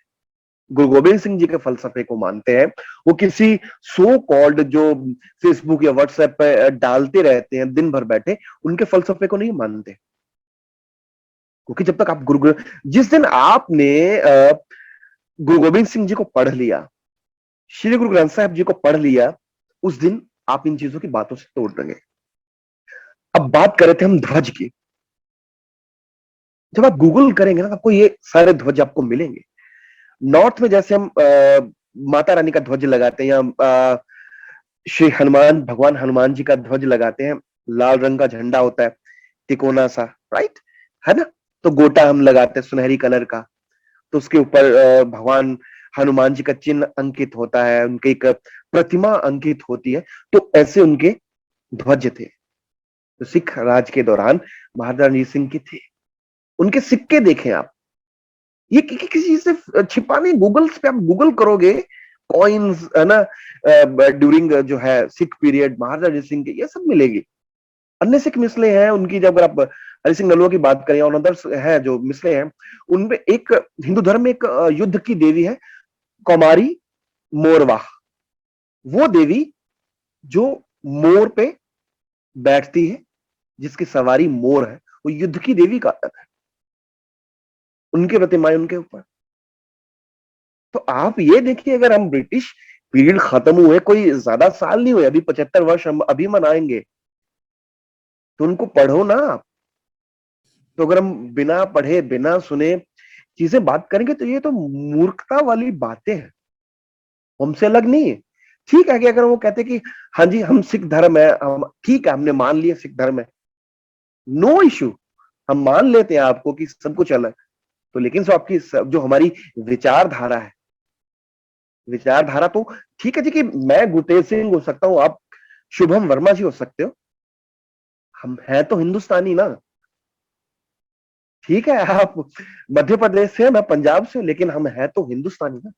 गुरु गोबिंद सिंह जी के फलसफे को मानते हैं। वो किसी सो कॉल्ड जो फेसबुक या व्हाट्सएप पे डालते रहते हैं दिन भर बैठे, उनके फलसफे को नहीं मानते। क्योंकि जब तक आप जिस दिन आपने गुरु गोबिंद सिंह जी को पढ़ लिया, श्री गुरु ग्रंथ साहिब जी को पढ़ लिया, उस दिन आप इन चीजों की बातों से तोड़ देंगे। अब बात कर रहे थे हम ध्वज की। जब आप गूगल करेंगे ना, आपको ये सारे ध्वज आपको मिलेंगे। नॉर्थ में जैसे हम माता रानी का ध्वज लगाते हैं, या श्री हनुमान, भगवान हनुमान जी का ध्वज लगाते हैं, लाल रंग का झंडा होता है, तिकोना सा, राइट, है ना। तो गोटा हम लगाते हैं सुनहरी कलर का, तो उसके ऊपर भगवान हनुमान जी का चिन्ह अंकित होता है, उनकी एक प्रतिमा अंकित होती है। तो ऐसे उनके ध्वज थे। तो सिख राज के दौरान महाराजा रणजीत सिंह के थे। उनके सिक्के देखें आप, ये किसी चीज से छिपा नहीं। गूगल पे आप गूगल करोगे, कॉइन्स, है ना, ड्यूरिंग जो है सिख पीरियड, महाराजा रणजीत सिंह के, ये सब मिलेगी। अन्य सिख मिसले हैं उनकी, जब अगर आप हरि सिंह नलुआ की बात करें और अदर्स है जो मिसले हैं, उनमें एक हिंदू धर्म में एक युद्ध की देवी है, कौमारी मोरवाह। वो देवी जो मोर पे बैठती है, जिसकी सवारी मोर है, वो युद्ध की देवी का है। उनकी प्रतिमाएं उनके ऊपर। तो आप ये देखिए, अगर हम ब्रिटिश पीरियड खत्म हुए कोई ज्यादा साल नहीं हुए, अभी 75 वर्ष हम अभी मनाएंगे, तो उनको पढ़ो ना आप। तो अगर हम बिना पढ़े बिना सुने चीजें बात करेंगे, तो ये तो मूर्खता वाली बातें हैं, हमसे अलग नहीं है। ठीक है कि अगर वो कहते कि हाँ जी हम सिख धर्म है, हम ठीक है, हमने मान लिया सिख धर्म है, नो इशू, हम मान लेते हैं आपको कि सब कुछ अलग। तो लेकिन जो हमारी विचारधारा है, विचारधारा तो ठीक है जी, कि मैं गुरतेज सिंह हो सकता हूं, आप शुभम वर्मा जी हो सकते हो, हम हैं तो हिंदुस्तानी ना। ठीक है, आप मध्य प्रदेश से, मैं पंजाब से हूं, लेकिन हम हैं तो हिंदुस्तानी ना।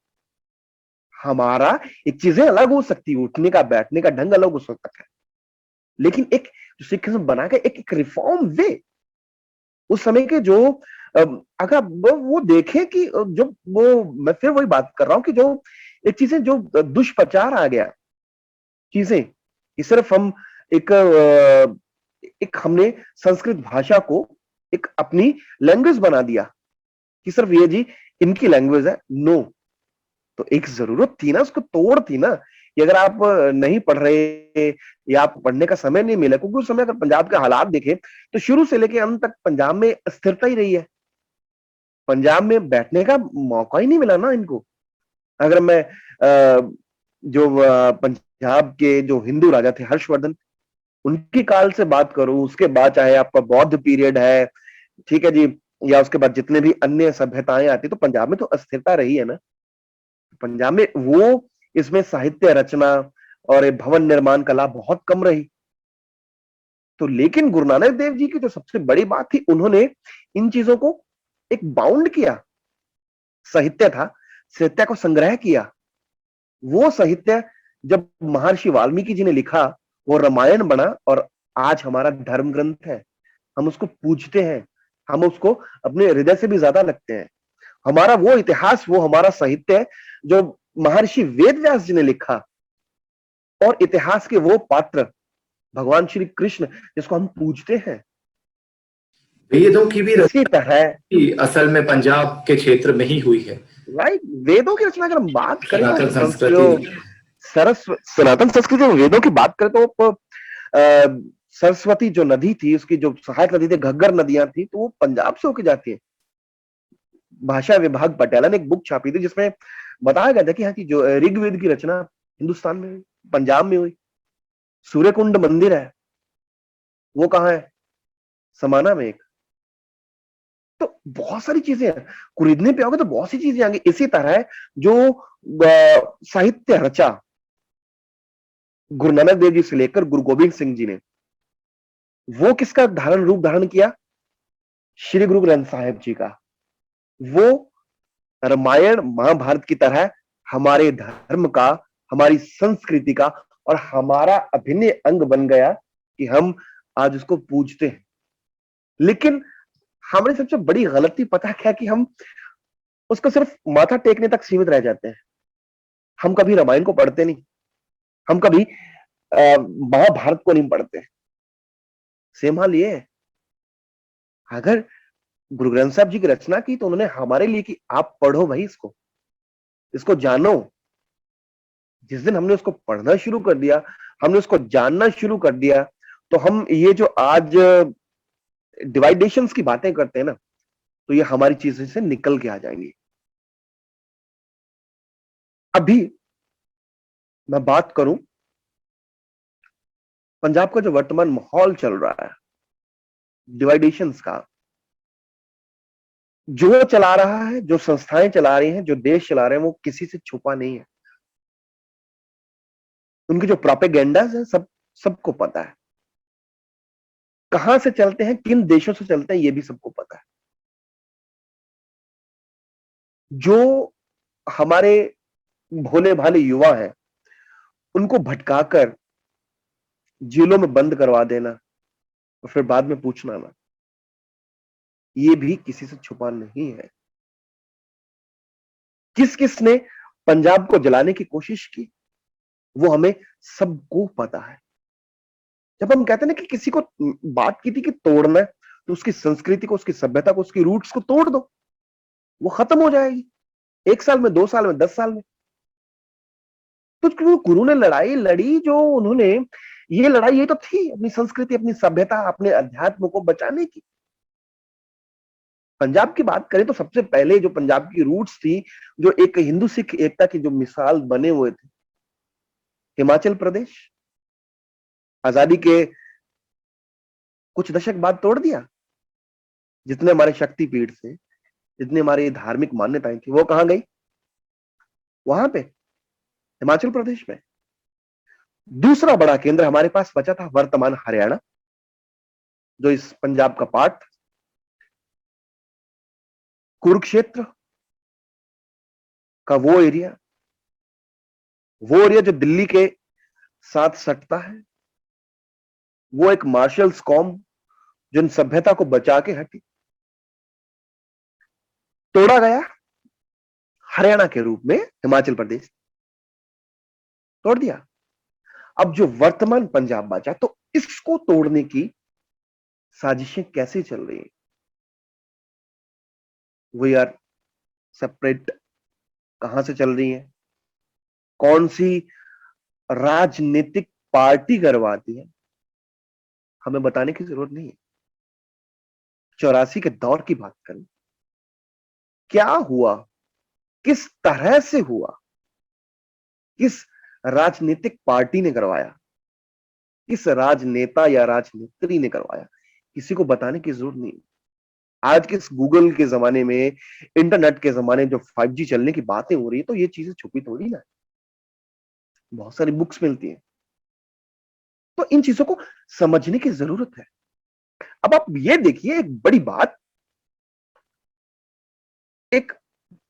हमारा एक चीजें अलग हो सकती है, उठने का बैठने का ढंग अलग हो सकता है, लेकिन एक सिखिज्म बना के एक रिफॉर्म वे, उस समय के जो अगर वो देखे कि जो वो, मैं फिर वही बात कर रहा हूं कि जो एक चीजें जो दुष्प्रचार आ गया, चीजें कि सिर्फ हम एक एक हमने संस्कृत भाषा को एक अपनी लैंग्वेज बना दिया कि सिर्फ ये जी इनकी लैंग्वेज है, नो। तो एक जरूरत थी ना, उसको तोड़ थी ना, कि अगर आप नहीं पढ़ रहे या आप पढ़ने का समय नहीं मिला, क्योंकि उस समय अगर पंजाब के हालात देखें तो शुरू से लेकर अंत तक पंजाब में स्थिरता ही रही है। पंजाब में बैठने का मौका ही नहीं मिला ना इनको। अगर मैं पंजाब के जो हिंदू राजा थे हर्षवर्धन, उनकी काल से बात करूं, उसके बाद चाहे आपका बौद्ध पीरियड है, ठीक है जी, या उसके बाद जितने भी अन्य सभ्यताएं आती, तो पंजाब में तो अस्थिरता रही है ना। पंजाब में वो, इसमें साहित्य रचना और भवन निर्माण कला बहुत कम रही। तो लेकिन गुरु नानक देव जी की जो सबसे बड़ी बात थी, उन्होंने इन चीजों को एक बाउंड किया। साहित्य था, साहित्य को संग्रह किया। वो साहित्य जब महर्षि वाल्मीकि जी ने लिखा, वो रामायण बना, और आज हमारा धर्म ग्रंथ है। हम उसको पूजते हैं, हम उसको अपने हृदय से भी ज्यादा लगते हैं। हमारा वो इतिहास, वो हमारा साहित्य है जो महर्षि वेद व्यास जी ने लिखा, और इतिहास के वो पात्र भगवान श्री कृष्ण जिसको हम पूजते हैं। वेदों की भी इसी तरह, रचना असल में पंजाब के क्षेत्र में ही हुई है। राइट, वेदों की रचना अगर हम बात करें तो सनातन संस्कृति। जो सनातन संस्कृति में वेदों की बात करें, तो सरस्वती जो नदी थी, उसकी जो सहायक नदी थी, घग्गर नदियां थी, तो वो पंजाब से होके जाती है। भाषा विभाग पटियाला ने एक बुक छापी थी जिसमें बताया गया था कि हाँ, कि जो ऋग्वेद की रचना हिंदुस्तान में हुई, पंजाब में हुई। सूर्यकुंड मंदिर है, वो कहाँ है? समाना में एक। तो बहुत सारी चीजें हैं, कुरिदने पे आओगे तो बहुत सी चीजें आएंगी। इसी तरह जो साहित्य रचा गुरु नानक देव जी से लेकर गुरु गोविंद सिंह जी ने, वो किसका रूप धारण किया? श्री गुरु ग्रंथ साहिब जी का। वो रामायण महाभारत की तरह हमारे धर्म का, हमारी संस्कृति का और हमारा अभिन्न अंग बन गया कि हम आज उसको पूजते हैं। लेकिन हमारी सबसे बड़ी गलती पता क्या है, कि हम उसको सिर्फ माथा टेकने तक सीमित रह जाते हैं। हम कभी रामायण को पढ़ते नहीं, हम कभी महाभारत को नहीं पढ़ते। सेम हाल ये है। अगर गुरु ग्रंथ साहब जी की रचना की, तो उन्होंने हमारे लिए कि आप पढ़ो भाई, इसको इसको जानो। जिस दिन हमने उसको पढ़ना शुरू कर दिया, हमने उसको जानना शुरू कर दिया, तो हम ये जो आज डिवाइडेशंस की बातें करते हैं ना, तो ये हमारी चीजों से निकल के आ जाएंगी। अभी मैं बात करूं पंजाब का जो वर्तमान माहौल चल रहा है डिवाइडेशंस का, जो चला रहा है, जो संस्थाएं चला रही हैं, जो देश चला रहे हैं, वो किसी से छुपा नहीं है। उनके जो प्रोपेगेंडास है सबको पता है। कहां से चलते हैं, किन देशों से चलते हैं, ये भी सबको पता है। जो हमारे भोले भाले युवा हैं, उनको भटकाकर जेलों में बंद करवा देना और फिर बाद में पूछना ना, ये भी किसी से छुपा नहीं है। किस किस ने पंजाब को जलाने की कोशिश की, वो हमें सबको पता है। जब हम कहते हैं ना कि किसी को बात की थी कि तोड़ना है, तो उसकी संस्कृति को, उसकी सभ्यता को, उसकी रूट्स को तोड़ दो, वो खत्म हो जाएगी 1 साल में, 2 साल में, 10 साल में। तो गुरु ने लड़ाई लड़ी, जो उन्होंने ये लड़ाई, ये तो थी अपनी संस्कृति, अपनी सभ्यता, अपने अध्यात्म को बचाने की। पंजाब की बात करें तो सबसे पहले जो पंजाब की रूट्स थी, जो एक हिंदू सिख एकता की जो मिसाल बने हुए थे, हिमाचल प्रदेश आजादी के कुछ दशक बाद तोड़ दिया। जितने हमारे शक्तिपीठ थे, जितनी हमारी धार्मिक मान्यताएं थी, वो कहां गई? वहां पे हिमाचल प्रदेश में। दूसरा बड़ा केंद्र हमारे पास बचा था वर्तमान हरियाणा, जो इस पंजाब का पार्ट, कुरुक्षेत्र का वो एरिया जो दिल्ली के साथ सटता है, वो एक मार्शल्स कॉम जो इन सभ्यता को बचा के हटी, तोड़ा गया हरियाणा के रूप में, हिमाचल प्रदेश तोड़ दिया। अब जो वर्तमान पंजाब बचा, तो इसको तोड़ने की साजिशें कैसे चल रही हैं? वी आर सेपरेट कहां से चल रही हैं? कौन सी राजनीतिक पार्टी करवाती है? हमें बताने की जरूरत नहीं है। 84 के दौर की बात करें, क्या हुआ, किस तरह से हुआ, किस राजनीतिक पार्टी ने करवाया, किस राजनेता या राजनेत्री ने करवाया, किसी को बताने की जरूरत नहीं। आज के इस गूगल के जमाने में, इंटरनेट के जमाने में, जो 5G चलने की बातें हो रही है, तो ये चीजें छुपी थोड़ी ना, बहुत सारी बुक्स मिलती हैं। तो इन चीजों को समझने की जरूरत है। अब आप ये देखिए, एक बड़ी बात, एक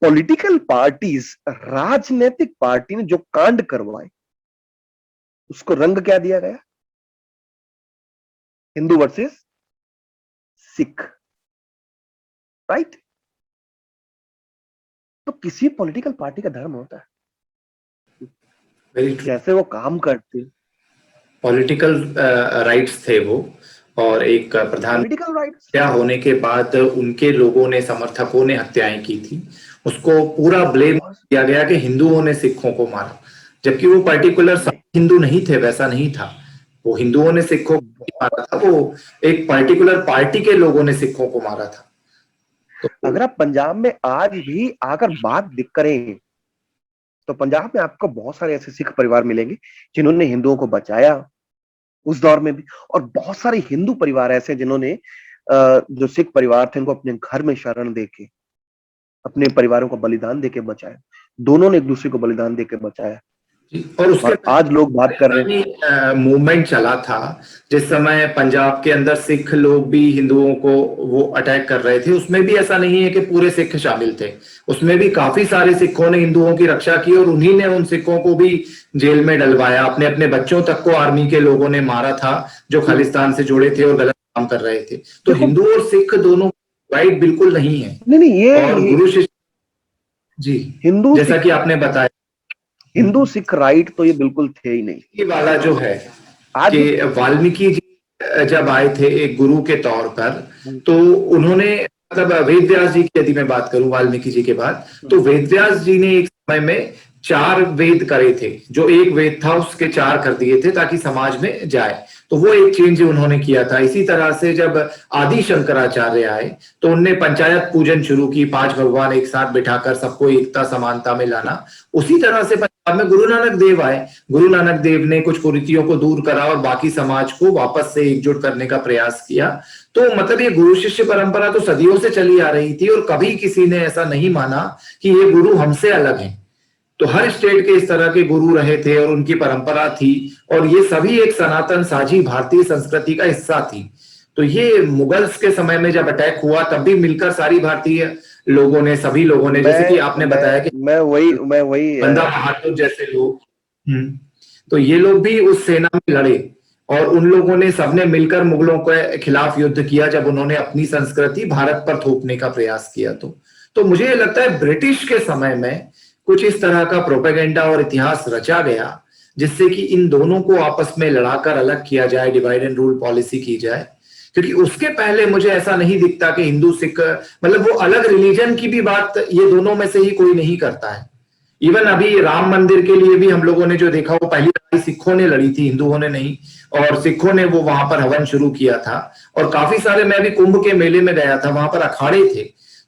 पॉलिटिकल पार्टीज, राजनीतिक पार्टी ने जो कांड करवाए, उसको रंग क्या दिया गया? Hindu versus Sikh, right? तो किसी पॉलिटिकल पार्टी का धर्म होता है, जैसे वो काम करते, पॉलिटिकल राइट्स थे वो, और एक प्रधान पॉलिटिकल राइट्स क्या होने के बाद उनके लोगों ने, समर्थकों ने हत्याएं की थी। उसको पूरा ब्लेम किया गया कि हिंदुओं ने सिखों को मारा, जबकि वो पर्टिकुलर हिंदू नहीं थे, वैसा नहीं था। वो हिंदुओं ने सिखों को मारा था, वो एक पर्टिकुलर पार्टी के लोगों ने सिखों को मारा था। तो अगर आप पंजाब में आज भी आकर बात करें, तो पंजाब में आपको बहुत सारे ऐसे सिख परिवार मिलेंगे जिन्होंने हिंदुओं को बचाया उस दौर में भी, और बहुत सारे हिंदू परिवार ऐसे जिन्होंने जो सिख परिवार थे, उनको अपने घर में शरण देके, अपने परिवारों को बलिदान देके बचाया। दोनों ने एक दूसरे को बलिदान देके बचाया। और उसके आज लोग बात कर रहे हैं, मूवमेंट चला था जिस समय पंजाब के अंदर सिख लोग भी हिंदुओं को वो अटैक कर रहे थे। उसमें भी ऐसा नहीं है कि पूरे सिख शामिल थे, उसमें भी काफी सारे सिखों ने हिंदुओं की रक्षा की, और उन्हीं ने उन सिखों को भी जेल में डलवाया। अपने अपने बच्चों तक को आर्मी के लोगों ने मारा था जो खालिस्तान से जुड़े थे और गलत काम कर रहे थे। तो हिंदू और सिख दोनों राइट बिल्कुल नहीं है। नहीं, ये और गुरु शिष्य जी, हिंदू जैसा कि आपने बताया, हिंदू सिख राइट तो ये बिल्कुल थे ही नहीं। ये वाला जो है आज कि वाल्मीकि जी जब आए थे एक गुरु के तौर पर, तो उन्होंने, मतलब वेद व्यास जी की यदि मैं बात करूं वाल्मीकि जी के बाद, तो वेद व्यास जी ने एक समय में 4 वेद करे थे, जो एक वेद था उसके 4 कर दिए थे ताकि समाज में जाए। तो वो एक चेंज उन्होंने किया था। इसी तरह से जब आदि शंकराचार्य आए तो उनने पंचायत पूजन शुरू की, 5 भगवान एक साथ बिठाकर सबको एकता समानता में लाना। उसी तरह से पंजाब में गुरु नानक देव आए। गुरु नानक देव ने कुछ कुरीतियों को दूर करा और बाकी समाज को वापस से एकजुट करने का प्रयास किया। तो मतलब ये गुरु शिष्य परंपरा तो सदियों से चली आ रही थी और कभी किसी ने ऐसा नहीं माना कि ये गुरु हमसे अलग हैं। तो हर स्टेट के इस तरह के गुरु रहे थे और उनकी परंपरा थी, और ये सभी एक सनातन साझी भारतीय संस्कृति का हिस्सा थी। तो ये मुगल्स के समय में जब अटैक हुआ तब भी मिलकर सारी भारतीय लोगों ने, सभी लोगों ने, जैसे कि आपने बताया कि मैं वही बंदा बहादुर जैसे लोग, तो ये लोग भी उस सेना में लड़े और उन लोगों ने सबने मिलकर मुगलों के खिलाफ युद्ध किया जब उन्होंने अपनी संस्कृति भारत पर थोपने का प्रयास किया। तो मुझे लगता है ब्रिटिश के समय में कुछ इस तरह का प्रोपेगेंडा और इतिहास रचा गया जिससे कि इन दोनों को आपस में लड़ाकर अलग किया जाए, डिवाइड एंड रूल पॉलिसी की जाए। क्योंकि उसके पहले मुझे ऐसा नहीं दिखता कि हिंदू सिख, मतलब वो अलग रिलीजन की भी बात ये दोनों में से ही कोई नहीं करता है। इवन अभी राम मंदिर के लिए भी हम लोगों ने जो देखा वो पहली लड़ाई सिखों ने लड़ी थी, हिंदुओं ने नहीं। और सिखों ने वो वहां पर हवन शुरू किया था। और काफी सारे, मैं भी कुंभ के मेले में गया था, वहां पर अखाड़े थे,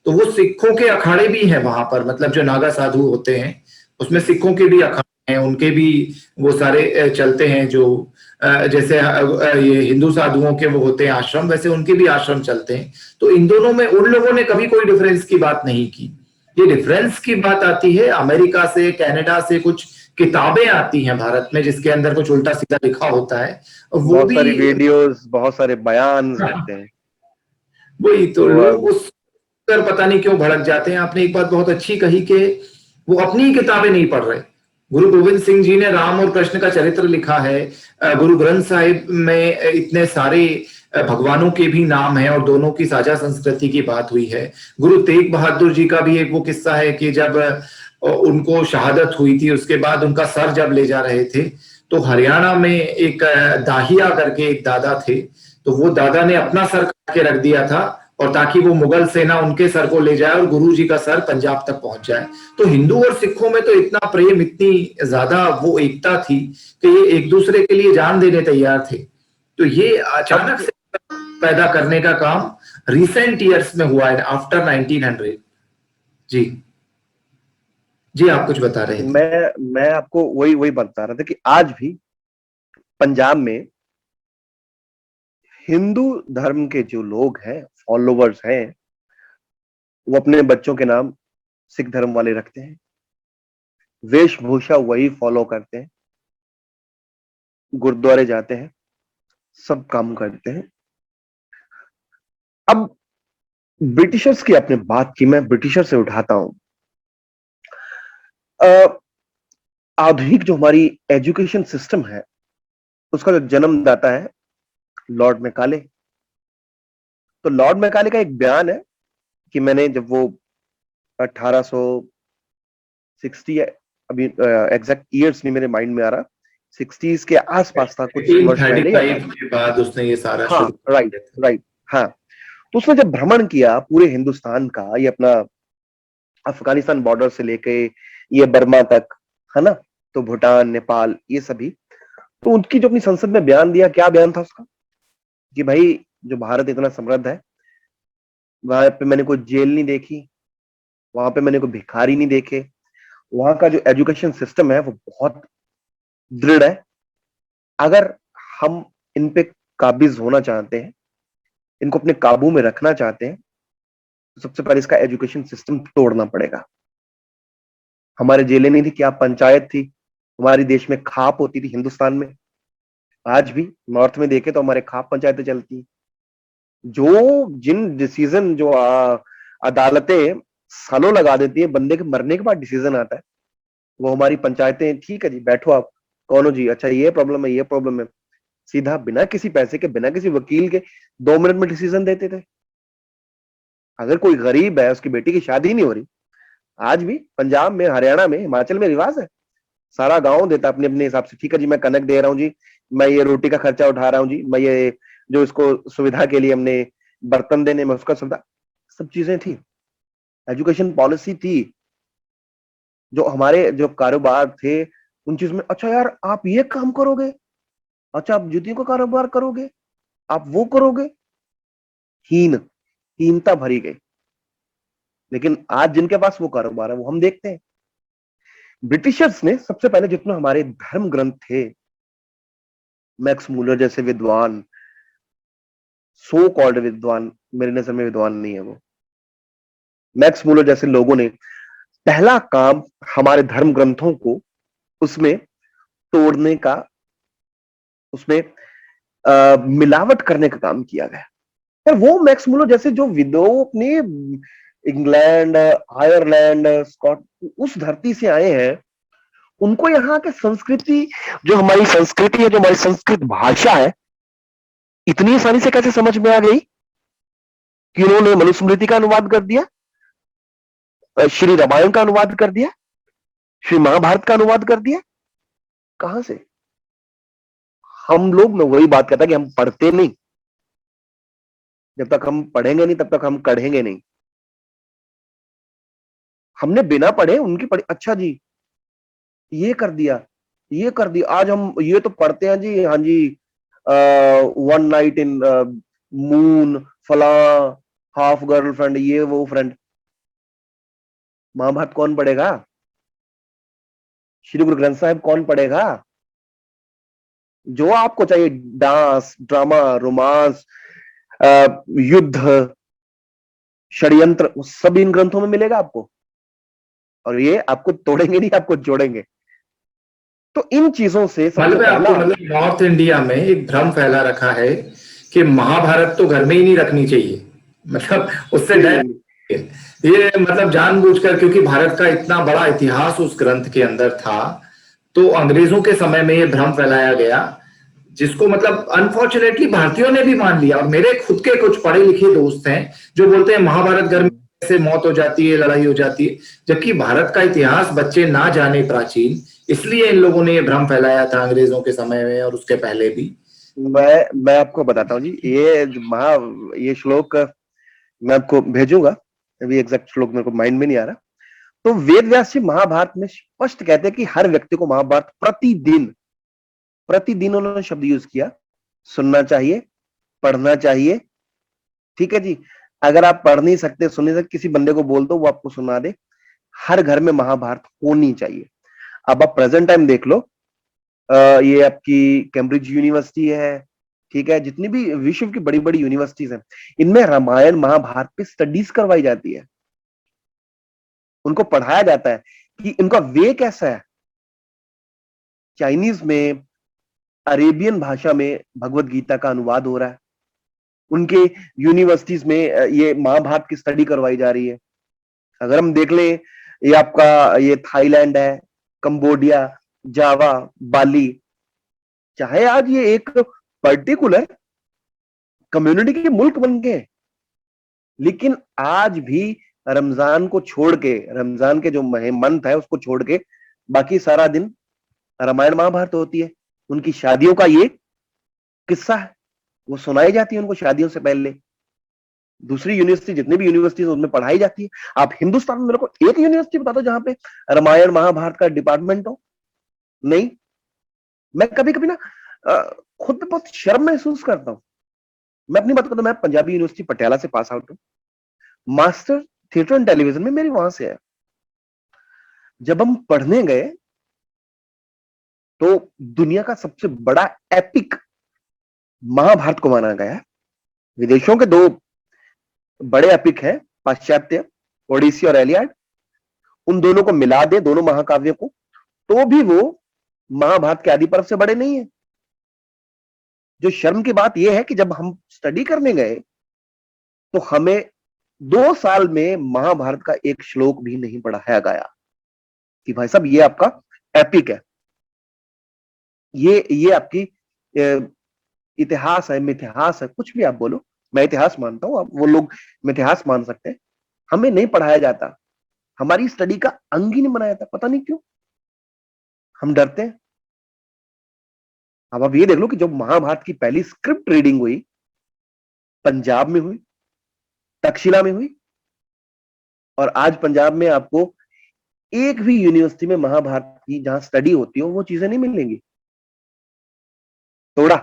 तो वो सिखों के अखाड़े भी हैं वहां पर, मतलब जो नागा साधु होते हैं उसमें सिखों के भी अखाड़े हैं, उनके भी वो सारे चलते हैं। जो जैसे ये हिंदू साधुओं के वो होते हैं आश्रम, वैसे उनके भी आश्रम चलते हैं। तो इन दोनों में उन लोगों ने कभी कोई डिफरेंस की बात नहीं की। ये डिफरेंस की बात आती है अमेरिका से, कनाडा से कुछ किताबें आती हैं भारत में जिसके अंदर कुछ उल्टा सीधा लिखा होता है, और वो बहुत भी सारी वीडियोस, बहुत सारे बयान रहते हैं। वही तो तो लोग उस पर पता नहीं क्यों भड़क जाते हैं। आपने एक बात बहुत अच्छी कही कि वो अपनी किताबें नहीं पढ़ रहे। गुरु गोविंद सिंह जी ने राम और कृष्ण का चरित्र लिखा है। गुरु ग्रंथ साहिब में इतने सारे भगवानों के भी नाम हैं और दोनों की साझा संस्कृति की बात हुई है। गुरु तेग बहादुर जी का भी एक वो किस्सा है कि जब उनको शहादत हुई थी उसके बाद उनका सर जब ले जा रहे थे तो हरियाणा में एक दाहिया करके एक दादा थे, तो वो दादा ने अपना सर काट के रख दिया था और ताकि वो मुगल सेना उनके सर को ले जाए और गुरु जी का सर पंजाब तक पहुंच जाए। तो हिंदू और सिखों में तो इतना प्रेम, इतनी ज्यादा वो एकता थी कि ये एक दूसरे के लिए जान देने तैयार थे। तो ये अचानक से पैदा करने का काम रिसेंट ईयर्स में हुआ है, आफ्टर 1900। जी जी, आप कुछ बता रहे थे। मैं आपको वही वही बता रहा था कि आज भी पंजाब में हिंदू धर्म के जो लोग हैं, फॉलोवर्स हैं, वो अपने बच्चों के नाम सिख धर्म वाले रखते हैं, वेशभूषा वही फॉलो करते हैं, गुरुद्वारे जाते हैं, सब काम करते हैं। अब ब्रिटिशर्स की आपने बात की, मैं ब्रिटिशर से उठाता हूं। आधुनिक जो हमारी एजुकेशन सिस्टम है उसका जो जन्मदाता है लॉर्ड मैकाले। तो लॉर्ड मैकाले का एक बयान है कि मैंने जब वो 1860, अभी एग्जैक्ट ईयर्स नहीं मेरे माइंड में आ रहा, 60s के आसपास था, कुछ वर्ष पहले या 1835 के बाद उसने ये सारा हाँ शुरू राइट किया था। राइट हाँ। तो उसने जब भ्रमण किया पूरे हिंदुस्तान का, ये अपना अफगानिस्तान बॉर्डर से लेके ये बर्मा तक, है ना, तो भूटान, नेपाल, ये सभी, तो उनकी जो अपनी संसद में बयान दिया, क्या बयान था उसका कि भाई जो भारत इतना समृद्ध है, वहां पे मैंने कोई जेल नहीं देखी, वहां पे मैंने कोई भिखारी नहीं देखे, वहां का जो एजुकेशन सिस्टम है वो बहुत दृढ़ है। अगर हम इन पे काबिज होना चाहते हैं, इनको अपने काबू में रखना चाहते हैं, तो सबसे पहले इसका एजुकेशन सिस्टम तोड़ना पड़ेगा। हमारे जेलें नहीं थी, क्या पंचायत थी, हमारी देश में खाप होती थी हिंदुस्तान में। आज भी नॉर्थ में देखे तो हमारे खाप पंचायतें चलती हैं। जो जिन डिसीजन जो अदालतें सालों लगा देती है, बंदे के मरने के बाद डिसीजन आता है, वो हमारी पंचायतें, ठीक है जी बैठो आप, कौन हो जी, अच्छा ये प्रॉब्लम है, ये प्रॉब्लम है, सीधा बिना किसी पैसे के, बिना किसी वकील के 2 मिनट में डिसीजन देते थे। अगर कोई गरीब है, उसकी बेटी की शादी नहीं हो रही, आज भी पंजाब में, हरियाणा में, हिमाचल में रिवाज है, सारा गांव देता अपने अपने हिसाब से, ठीक है जी मैं कनक दे रहा हूँ जी, मैं ये रोटी का खर्चा उठा रहा हूँ जी, मैं ये जो इसको सुविधा के लिए हमने बर्तन देने में उसका सुविधा, सब चीजें थी, एजुकेशन पॉलिसी थी। जो हमारे जो कारोबार थे उन चीज में, अच्छा यार आप ये काम करोगे, अच्छा आप जूतियों का कारोबार करोगे, आप वो करोगे। हीनता भरी गई। लेकिन आज जिनके पास वो कारोबार है वो हम देखते हैं। ब्रिटिशर्स ने सबसे पहले जितने हमारे धर्म ग्रंथ थे, मैक्स मूलर जैसे विद्वान, सो कॉल्ड विद्वान, मेरी नजर में विद्वान नहीं है वो, मैक्स मूलर जैसे लोगों ने पहला काम हमारे धर्म ग्रंथों को उसमें तोड़ने का, उसमें मिलावट करने का काम किया गया। यार वो मैक्स मूलर जैसे जो विद्वान अपने इंग्लैंड, आयरलैंड, स्कॉट, उस धरती से आए हैं, उनको यहाँ के संस्कृति, जो हमारी संस्कृति है, जो हमारी संस्कृत भाषा है, इतनी आसानी से कैसे समझ में आ गई कि उन्होंने मनुस्मृति का अनुवाद कर दिया, श्री रामायण का अनुवाद कर दिया, श्री महाभारत का अनुवाद कर दिया। कहां से? हम लोग, मैं वही बात कहता कि हम पढ़ते नहीं। जब तक हम पढ़ेंगे नहीं तब तक हम कढ़ेंगे नहीं। हमने बिना पढ़े उनकी पढ़ी, अच्छा जी ये कर दिया, ये कर दिया, आज हम ये तो पढ़ते हैं जी, हाँ जी, वन नाइट इन मून, फला, हाफ गर्लफ्रेंड, ये वो फ्रेंड। महाभारत कौन पढ़ेगा? श्री गुरु ग्रंथ साहिब कौन पढ़ेगा? जो आपको चाहिए, डांस, ड्रामा, रोमांस, युद्ध, षड्यंत्र, वो सब इन ग्रंथों में मिलेगा आपको। और ये आपको तोड़ेंगे नहीं, आपको जोड़ेंगे। तो इन चीजों से सबसे मालूम है आपको, पहला, मतलब नॉर्थ इंडिया में एक भ्रम फैला रखा है कि महाभारत तो घर में ही नहीं रखनी चाहिए, मतलब उससे नहीं डर। नहीं नहीं, ये मतलब जानबूझकर, क्योंकि भारत का इतना बड़ा इतिहास उस ग्रंथ के अंदर था, तो अंग्रेजों के समय में ये भ्रम फैलाया गया, जिसको मतलब अनफॉर्चुनेटली भारतीयों ने भी मान लिया। और मेरे खुद के कुछ पढ़े लिखे दोस्त हैं जो बोलते हैं महाभारत घर में से मौत हो जाती है, लड़ाई हो जाती है, जबकि भारत का इतिहास बच्चे ना जाने प्राचीन, इसलिए इन लोगों ने ये भ्रम फैलाया था अंग्रेजों के समय में और उसके पहले भी। मैं आपको बताता हूँ जी, ये श्लोक मैं आपको भेजूंगा। अभी एग्जैक्ट श्लोक मेरे को माइंड में नहीं आ रहा। तो वेद व्यास जी महाभारत में स्पष्ट कहते हैं कि हर व्यक्ति को महाभारत प्रतिदिन, प्रतिदिन उन्होंने शब्द यूज किया, सुनना चाहिए, पढ़ना चाहिए। ठीक है जी। अगर आप पढ़ नहीं सकते, सुन नहीं सकते, किसी बंदे को बोल दो वो आपको सुना दे। हर घर में महाभारत होनी चाहिए। अब आप प्रेजेंट टाइम देख लो, ये आपकी कैम्ब्रिज यूनिवर्सिटी है, ठीक है, जितनी भी विश्व की बड़ी बड़ी यूनिवर्सिटीज हैं, इनमें रामायण महाभारत पे स्टडीज करवाई जाती है। उनको पढ़ाया जाता है कि इनका वे कैसा है। चाइनीज में, अरेबियन भाषा में भगवत गीता का अनुवाद हो रहा है। उनके यूनिवर्सिटीज में ये महाभारत की स्टडी करवाई जा रही है। अगर हम देख लें, ये आपका ये थाईलैंड है, कंबोडिया, जावा, बाली, चाहे आज ये एक पर्टिकुलर कम्युनिटी के मुल्क बन गए, लेकिन आज भी रमजान को छोड़ के, रमजान के जो मंथ है उसको छोड़ के बाकी सारा दिन रामायण महाभारत होती है। उनकी शादियों का ये किस्सा है, वो सुनाई जाती है उनको शादियों से पहले। दूसरी यूनिवर्सिटी, जितनी भी यूनिवर्सिटी उनमें पढ़ाई जाती है। आप हिंदुस्तान में मेरे को एक यूनिवर्सिटी बता दो जहां पे रामायण महाभारत का डिपार्टमेंट हो। नहीं। मैं कभी कभी ना खुद पे बहुत शर्म महसूस करता हूं। मैं अपनी बात करता हूं, मैं पंजाबी यूनिवर्सिटी पटियाला से पास आउट हूं। मास्टर थिएटर एंड टेलीविजन में मेरी वहां से है। जब हम पढ़ने गए तो दुनिया का सबसे बड़ा एपिक महाभारत को माना गया है। विदेशों के दो बड़े एपिक हैं पाश्चात्य, ओडिसी और एलियाड। उन दोनों को मिला दे, दोनों महाकाव्यों को, तो भी वो महाभारत के आदि पर्व से बड़े नहीं है। जो शर्म की बात यह है कि जब हम स्टडी करने गए तो हमें 2 साल में महाभारत का एक श्लोक भी नहीं पढ़ाया गया कि भाई साहब ये आपका एपिक है, ये आपकी इतिहास है, मिथिहास है, कुछ भी आप बोलो। मैं इतिहास मानता हूं, आप वो लोग मिथिहास मान सकते हैं। हमें नहीं पढ़ाया जाता, हमारी स्टडी का अंग ही नहीं बनाया जाता। पता नहीं क्यों हम डरते हैं। अब आप ये देख लो कि जब महाभारत की पहली स्क्रिप्ट रीडिंग हुई, पंजाब में हुई, तक्षशिला में हुई, और आज पंजाब में आपको एक भी यूनिवर्सिटी में महाभारत की जहां स्टडी होती हो वो चीजें नहीं मिलेंगी। तोड़ा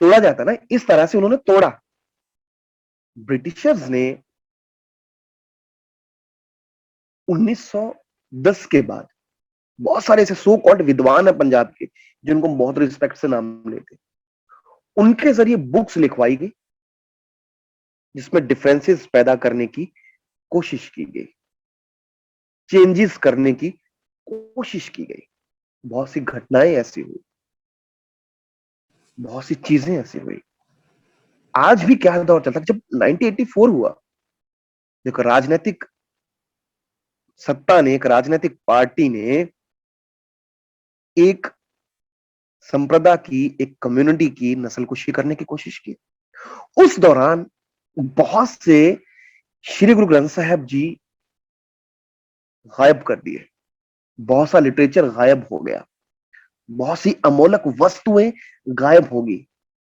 तोड़ा जाता ना, इस तरह से उन्होंने तोड़ा। ब्रिटिशर्स ने 1910 के बाद बहुत सारे ऐसे सो कॉल्ड विद्वान है पंजाब के जिनको हम बहुत रिस्पेक्ट से नाम लेते, उनके जरिए बुक्स लिखवाई गई जिसमें डिफरेंसेस पैदा करने की कोशिश की गई, चेंजेस करने की कोशिश की गई। बहुत सी घटनाएं ऐसी हुई, बहुत सी चीजें ऐसी हुई। आज भी क्या दौर चलता है, जब 1984 हुआ, देखो राजनीतिक सत्ता ने, एक राजनीतिक पार्टी ने एक संप्रदाय की, एक कम्युनिटी की नस्लकुशी करने की कोशिश की। उस दौरान बहुत से श्री गुरु ग्रंथ साहब जी गायब कर दिए, बहुत सा लिटरेचर गायब हो गया, बहुत सी अमोलक वस्तुएं गायब होगी।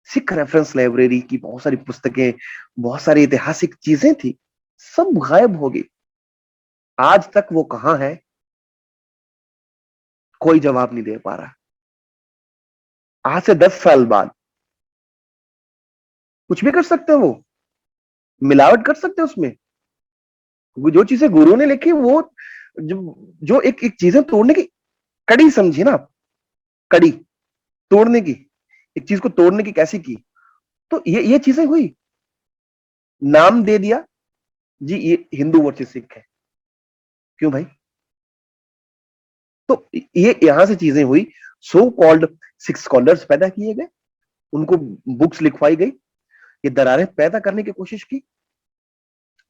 सिख रेफरेंस लाइब्रेरी की बहुत सारी पुस्तकें, बहुत सारी ऐतिहासिक चीजें थी, सब गायब होगी। आज तक वो कहां है, कोई जवाब नहीं दे पा रहा। आज से 10 साल बाद कुछ भी कर सकते हैं, वो मिलावट कर सकते हैं उसमें। जो चीजें गुरु ने लिखी वो, जो एक एक चीजें तोड़ने की कड़ी समझी ना आप, कड़ी तोड़ने की, एक चीज को तोड़ने की कैसी की, तो ये चीजें हुई। नाम दे दिया जी ये हिंदू वर्सेस सिख है, क्यों भाई? तो ये यहां से चीजें हुई। सो कॉल्ड सिक्स स्कॉलर्स पैदा किए गए, उनको बुक्स लिखवाई गई, ये दरारें पैदा करने की कोशिश की।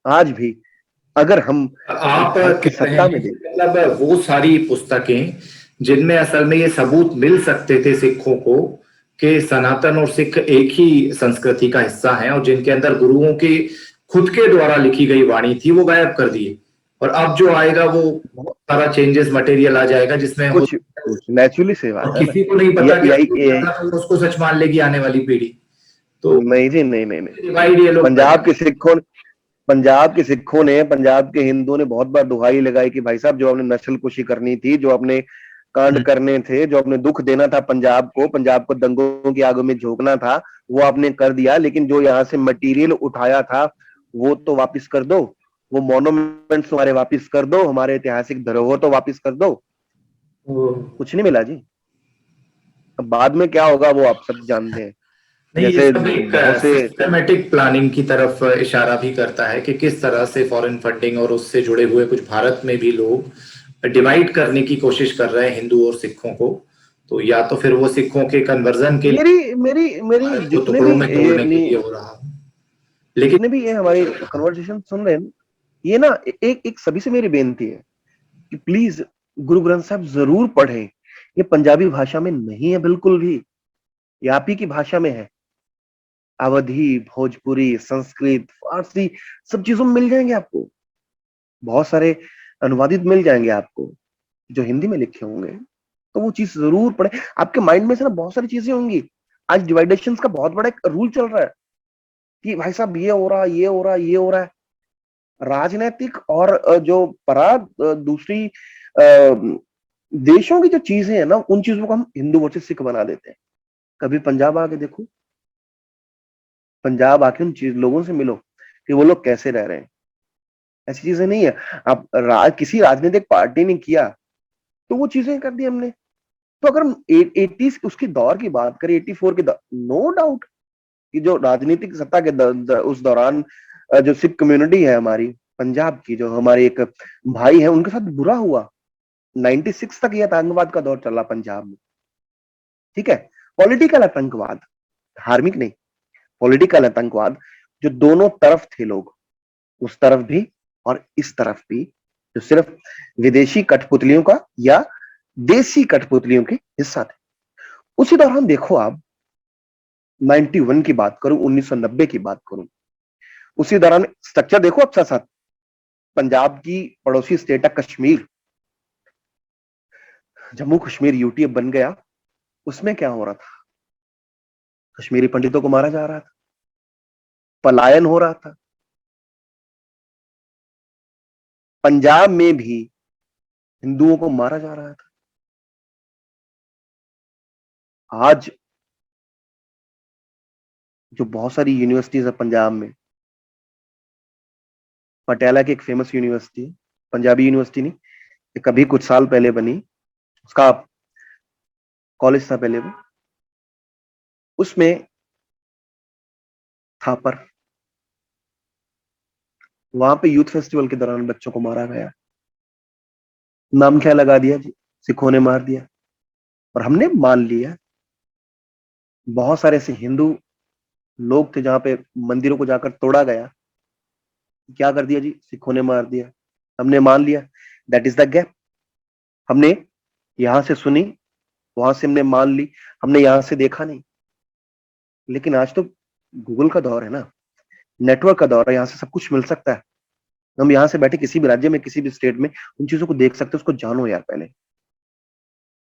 आज भी अगर हम आप भारत की कह रहे सत्ता हैं में कि देखें, मतलब वो सारी पुस्तकें जिनमें असल में ये सबूत मिल सकते थे सिखों को कि सनातन और सिख एक ही संस्कृति का हिस्सा है, और जिनके अंदर गुरुओं की खुद के द्वारा लिखी गई वाणी थी, वो गायब कर दिए। और अब जो आएगा वो सारा चेंजेस मटेरियल आ जाएगा जिसमें हो, कुछ कुछ नेचुरली से बात और है ना। किसी को नहीं ये पता कि यही असली ये, क्या था, तो उसको सच मान लेगी आने वाली पीढ़ी। तो नहीं जी, नहीं नहीं नहीं। डिवाइड ये लोग कर पंजाब के सिखों पंजाब के सिखों ने, पंजाब के हिंदुओं ने बहुत बार दुहाई लगाई कि भाई साहब जो आपने नस्लकुशी करनी थी, जो आपने कांड करने थे, जो आपने दुख देना था पंजाब को दंगों की आगों में झोंकना था, वो आपने कर दिया। लेकिन जो यहाँ से मटेरियल उठाया था वो तो वापस कर दो, वो मॉन्यूमेंट्स हमारे वापस कर दो, हमारे ऐतिहासिक धरोहर तो वापस कर दो। कुछ नहीं मिला जी। अब बाद में क्या होगा वो आप सब जानते हैं। नहीं, ये जैसे सब एक बहुत से, सिस्टमेटिक प्लानिंग की तरफ इशारा भी करता है कि किस तरह से फॉरेन फंडिंग और उससे जुड़े हुए कुछ भारत में भी लोग डिवाइड करने की कोशिश कर रहे हैं हिंदू और सिखों को। तो या तो फिर वो सिखों के कन्वर्जन के लिए, मेरी मेरी मेरी भारत को जितने टुकड़ों भी में ये तोड़ने के अपनी, लिए हो रहा है। लेकिन जितने भी ये हमारी कन्वर्सेशन सुन रहे हैं, ये ना एक एक सभी से मेरी बेनती है कि प्लीज गुरु ग्रंथ साहब जरूर पढ़ें। ये पंजाबी भाषा में नहीं है बिल्कुल भी, ये आप ही की भाषा में है। अवधी, भोजपुरी, संस्कृत, फारसी, सब चीजों में मिल जाएंगे आपको। बहुत सारे अनुवादित मिल जाएंगे आपको जो हिंदी में लिखे होंगे। तो वो चीज जरूर पढ़े। आपके माइंड में से ना बहुत सारी चीजें होंगी। आज डिवाइडेशन का बहुत बड़ा एक रूल चल रहा है कि भाई साहब ये हो रहा, ये हो रहा, ये हो रहा है। राजनीतिक और जो दूसरी देशों की जो चीजें हैं ना, उन चीजों को हम हिंदू वर्सेस सिख बना देते हैं। कभी पंजाब आके देखो, पंजाब आके उन चीज लोगों से मिलो कि वो लोग कैसे रह रहे हैं। ऐसी चीजें नहीं है। आप किसी राजनीतिक पार्टी ने किया तो वो चीजें कर दी हमने। तो अगर हम 80 उसकी दौर की बात करें, 84 के दौर, नो डाउट कि जो राजनीतिक सत्ता के उस दौरान जो सिख कम्युनिटी है हमारी पंजाब की, जो हमारे एक भाई है, उनके साथ बुरा हुआ। 96 तक यह आतंकवाद का दौर चला पंजाब में। ठीक है, पॉलिटिकल आतंकवाद, धार्मिक नहीं, पॉलिटिकल आतंकवाद, जो दोनों तरफ थे लोग, उस तरफ भी और इस तरफ भी, जो सिर्फ विदेशी कठपुतलियों का या देसी कठपुतलियों के हिस्सा थे। उसी दौरान देखो आप, 91 की बात करूं, 1990 की बात करूं, उसी दौरान स्ट्रक्चर देखो आप साथ साथ। पंजाब की पड़ोसी स्टेट है कश्मीर, जम्मू कश्मीर यूटी अब बन गया। उसमें क्या हो रहा था? कश्मीरी पंडितों को मारा जा रहा था, पलायन हो रहा था। पंजाब में भी हिंदुओं को मारा जा रहा था। आज जो बहुत सारी यूनिवर्सिटीज है पंजाब में, पटियाला की एक फेमस यूनिवर्सिटी, पंजाबी यूनिवर्सिटी नहीं, ये कभी कुछ साल पहले बनी, उसका कॉलेज था पहले वो, उसमें थापर, वहां पे यूथ फेस्टिवल के दौरान बच्चों को मारा गया। नाम क्या लगा दिया जी, सिखों ने मार दिया, और हमने मान लिया। बहुत सारे ऐसे हिंदू लोग थे जहां पे मंदिरों को जाकर तोड़ा गया, क्या कर दिया जी, सिखों ने मार दिया, हमने मान लिया। That is the gap. हमने यहां से सुनी, वहां से हमने मान ली, हमने यहां से देखा नहीं। लेकिन आज तो गूगल का दौर है ना, नेटवर्क का दौर है, यहां से सब कुछ मिल सकता है। हम यहां से बैठे किसी भी राज्य में, किसी भी स्टेट में उन चीजों को देख सकते हैं। उसको जानो यार पहले।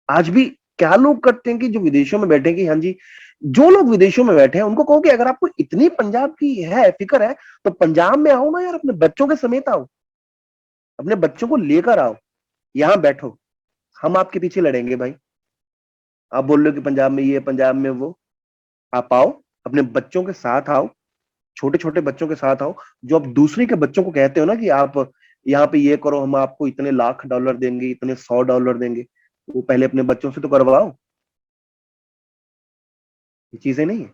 आज भी क्या लोग करते हैं कि जो विदेशों में बैठे, कि हाँ जी, जो लोग विदेशों में बैठे हैं उनको कहो कि अगर आपको इतनी पंजाब की है फिक्र है तो पंजाब में आओ ना यार, अपने बच्चों के समेत आओ, अपने बच्चों को लेकर आओ, यहां बैठो, हम आपके पीछे लड़ेंगे भाई। आप बोल रहे हो कि पंजाब में ये, पंजाब में वो, आप आओ, अपने बच्चों के साथ आओ, छोटे छोटे बच्चों के साथ आओ। जो आप दूसरे के बच्चों को कहते हो ना कि आप यहाँ पे ये करो, हम आपको इतने लाख डॉलर देंगे, इतने $100 देंगे, वो पहले अपने बच्चों से तो करवाओ। ये चीजें नहीं है।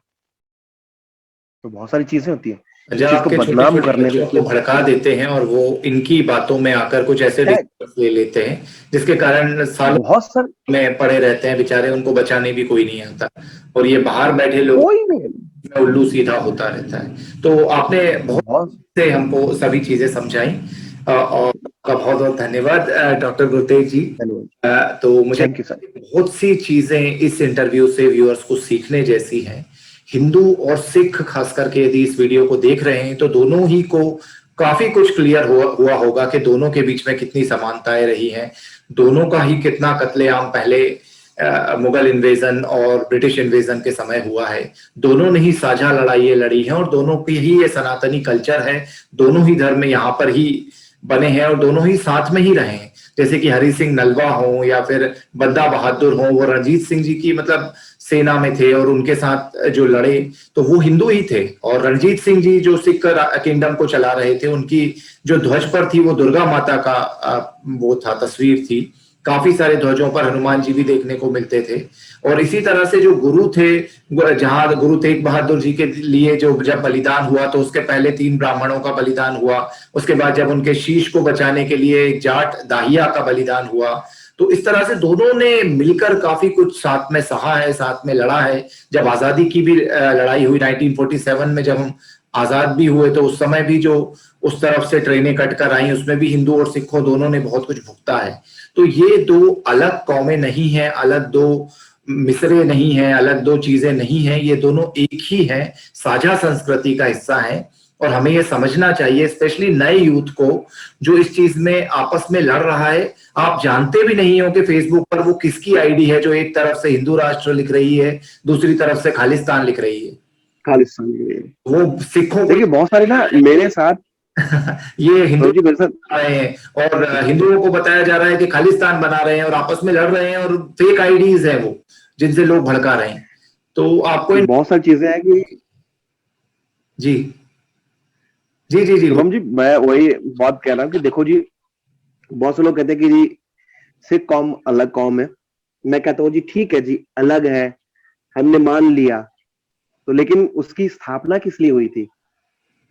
तो बहुत सारी चीजें होती है इस चीज पंजाब को के छोटे बदनाम छोटे करने बच्चों के को लिए। भड़का देते हैं और वो इनकी बातों में आकर कुछ ऐसे है, डिसीजन ले लेते हैं जिसके कारण सालों बहुत सारे, में पड़े रहते हैं बेचारे, उनको बचाने भी कोई नहीं आता और ये बाहर बैठे लोग कोई नहीं। में उल्लू सीधा होता रहता है। तो आपने बहुत बहुत से हमको सभी चीजें समझाई और आपका बहुत बहुत धन्यवाद डॉक्टर गुरतेज जी। धन्यवाद। तो मुझे थैंक यू सर। बहुत सी चीजें इस इंटरव्यू से व्यूअर्स को सीखने जैसी हैं। हिंदू और सिख खास करके यदि इस वीडियो को देख रहे हैं तो दोनों ही को काफी कुछ क्लियर हुआ होगा कि दोनों के बीच में कितनी समानताएं रही हैं, दोनों का ही कितना कत्लेआम पहले मुगल इन्वेजन और ब्रिटिश इन्वेजन के समय हुआ है। दोनों ने ही साझा लड़ाइयां लड़ी हैं और दोनों की ही ये सनातनी कल्चर है, दोनों ही धर्म यहाँ पर ही बने हैं और दोनों ही साथ में ही रहे हैं। जैसे कि हरि सिंह नलवा हो या फिर बंदा बहादुर हो, वो रणजीत सिंह जी की मतलब सेना में थे और उनके साथ जो लड़े तो वो हिंदू ही थे। और रणजीत सिंह जी जो सिख किंगडम को चला रहे थे, उनकी जो ध्वज पर थी वो दुर्गा माता का वो था, तस्वीर थी। काफी सारे ध्वजों पर हनुमान जी भी देखने को मिलते थे। और इसी तरह से जो गुरु थे, जहां गुरु तेग बहादुर जी के लिए जो जब बलिदान हुआ तो उसके पहले 3 ब्राह्मणों का बलिदान हुआ, उसके बाद जब उनके शीश को बचाने के लिए एक जाट दाहिया का बलिदान हुआ। तो इस तरह से दोनों ने मिलकर काफी कुछ साथ में सहा है, साथ में लड़ा है। जब आजादी की भी लड़ाई हुई 1947 में, जब हम आजाद भी हुए तो उस समय भी जो उस तरफ से ट्रेनें कटकर आई उसमें भी हिंदू और सिखों दोनों ने बहुत कुछ भुगता है। तो ये दो अलग कौमें नहीं हैं, अलग दो मिसरे नहीं हैं, अलग दो चीजें नहीं हैं, ये दोनों एक ही हैं, साझा संस्कृति का हिस्सा है। और हमें ये समझना चाहिए, स्पेशली नए यूथ को जो इस चीज में आपस में लड़ रहा है। आप जानते भी नहीं हो कि फेसबुक पर वो किसकी आईडी है जो एक तरफ से हिंदू राष्ट्र लिख रही है, दूसरी तरफ से खालिस्तान लिख रही है। खालिस्तान वो सिखों को देखिए, बहुत सारे ना मेरे साथ ये हिंदू जी मेरे साथ बना रहे हैं और हिंदुओं को बताया जा रहा है कि खालिस्तान बना रहे हैं और आपस में लड़ रहे हैं और फेक आईडीज है वो जिनसे लोग भड़का रहे हैं। तो आपको बहुत सारी चीजें हैं कि जी जी जी जी शुभम जी, मैं वही बात कह रहा हूँ कि देखो जी, बहुत से लोग कहते हैं कि जी सिख कौम अलग कौम है। मैं कहता हूँ जी ठीक है जी, अलग है, हमने मान लिया, तो लेकिन उसकी स्थापना किस लिए हुई थी?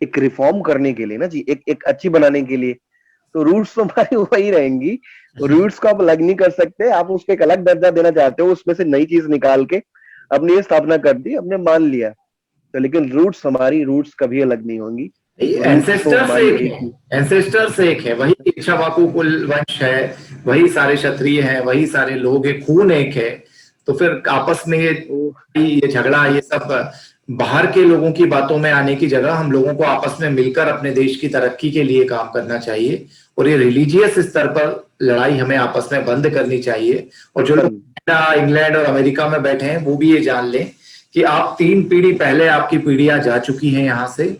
एक रिफॉर्म करने के लिए ना जी, एक अच्छी बनाने के लिए। तो रूट्स तो हमारी वही रहेंगी, रूट्स को आप अलग नहीं कर सकते। आप उसको एक अलग दर्जा देना चाहते हो, उसमें से नई चीज निकाल के अपनी ये स्थापना कर दी, हमने मान लिया, तो लेकिन रूट्स, हमारी रूट्स कभी अलग नहीं होंगी। रूट्स तो एंसेस्टर्स हमारी एक एक है, ही। एंसेस्टर्स एक है, वही इक्ष्वाकु कुल वंश है, वही सारे क्षत्रिय हैं, वही सारे लोग हैं, खून एक है। तो फिर आपस में ये झगड़ा ये सब बाहर के लोगों की बातं में आने की जगह हम लोगों को आपस में मिलकर अपने देश की तरक्की के लिए काम करना चाहिए। और ये रिलीजियस स्तर पर लड़ाई हमें आपस में बंद करनी चाहिए। और जो लोग इंग्लैंड और अमेरिका में बैठे हैं वो भी ये जान लें कि आप 3 पीढ़ी पहले आपकी पीढ़ियां जा चुकी हैं यहाँ से,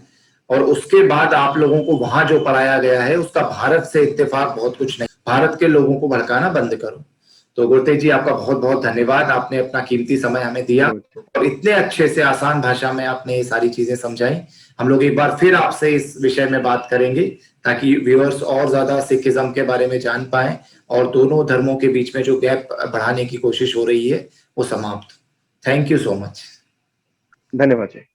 और उसके बाद आप लोगों को वहां जो पढ़ाया गया है उसका भारत से इत्तेफाक बहुत कुछ नहीं। भारत के लोगों को भड़काना बंद करो। तो गुरतेज जी, आपका बहुत बहुत धन्यवाद, आपने अपना कीमती समय हमें दिया और इतने अच्छे से आसान भाषा में आपने ये सारी चीजें समझाई। हम लोग एक बार फिर आपसे इस विषय में बात करेंगे ताकि व्यूअर्स और ज्यादा सिखिज्म के बारे में जान पाए और दोनों धर्मों के बीच में जो गैप बढ़ाने की कोशिश हो रही है वो समाप्त। Thank you so much. धन्यवाद जी।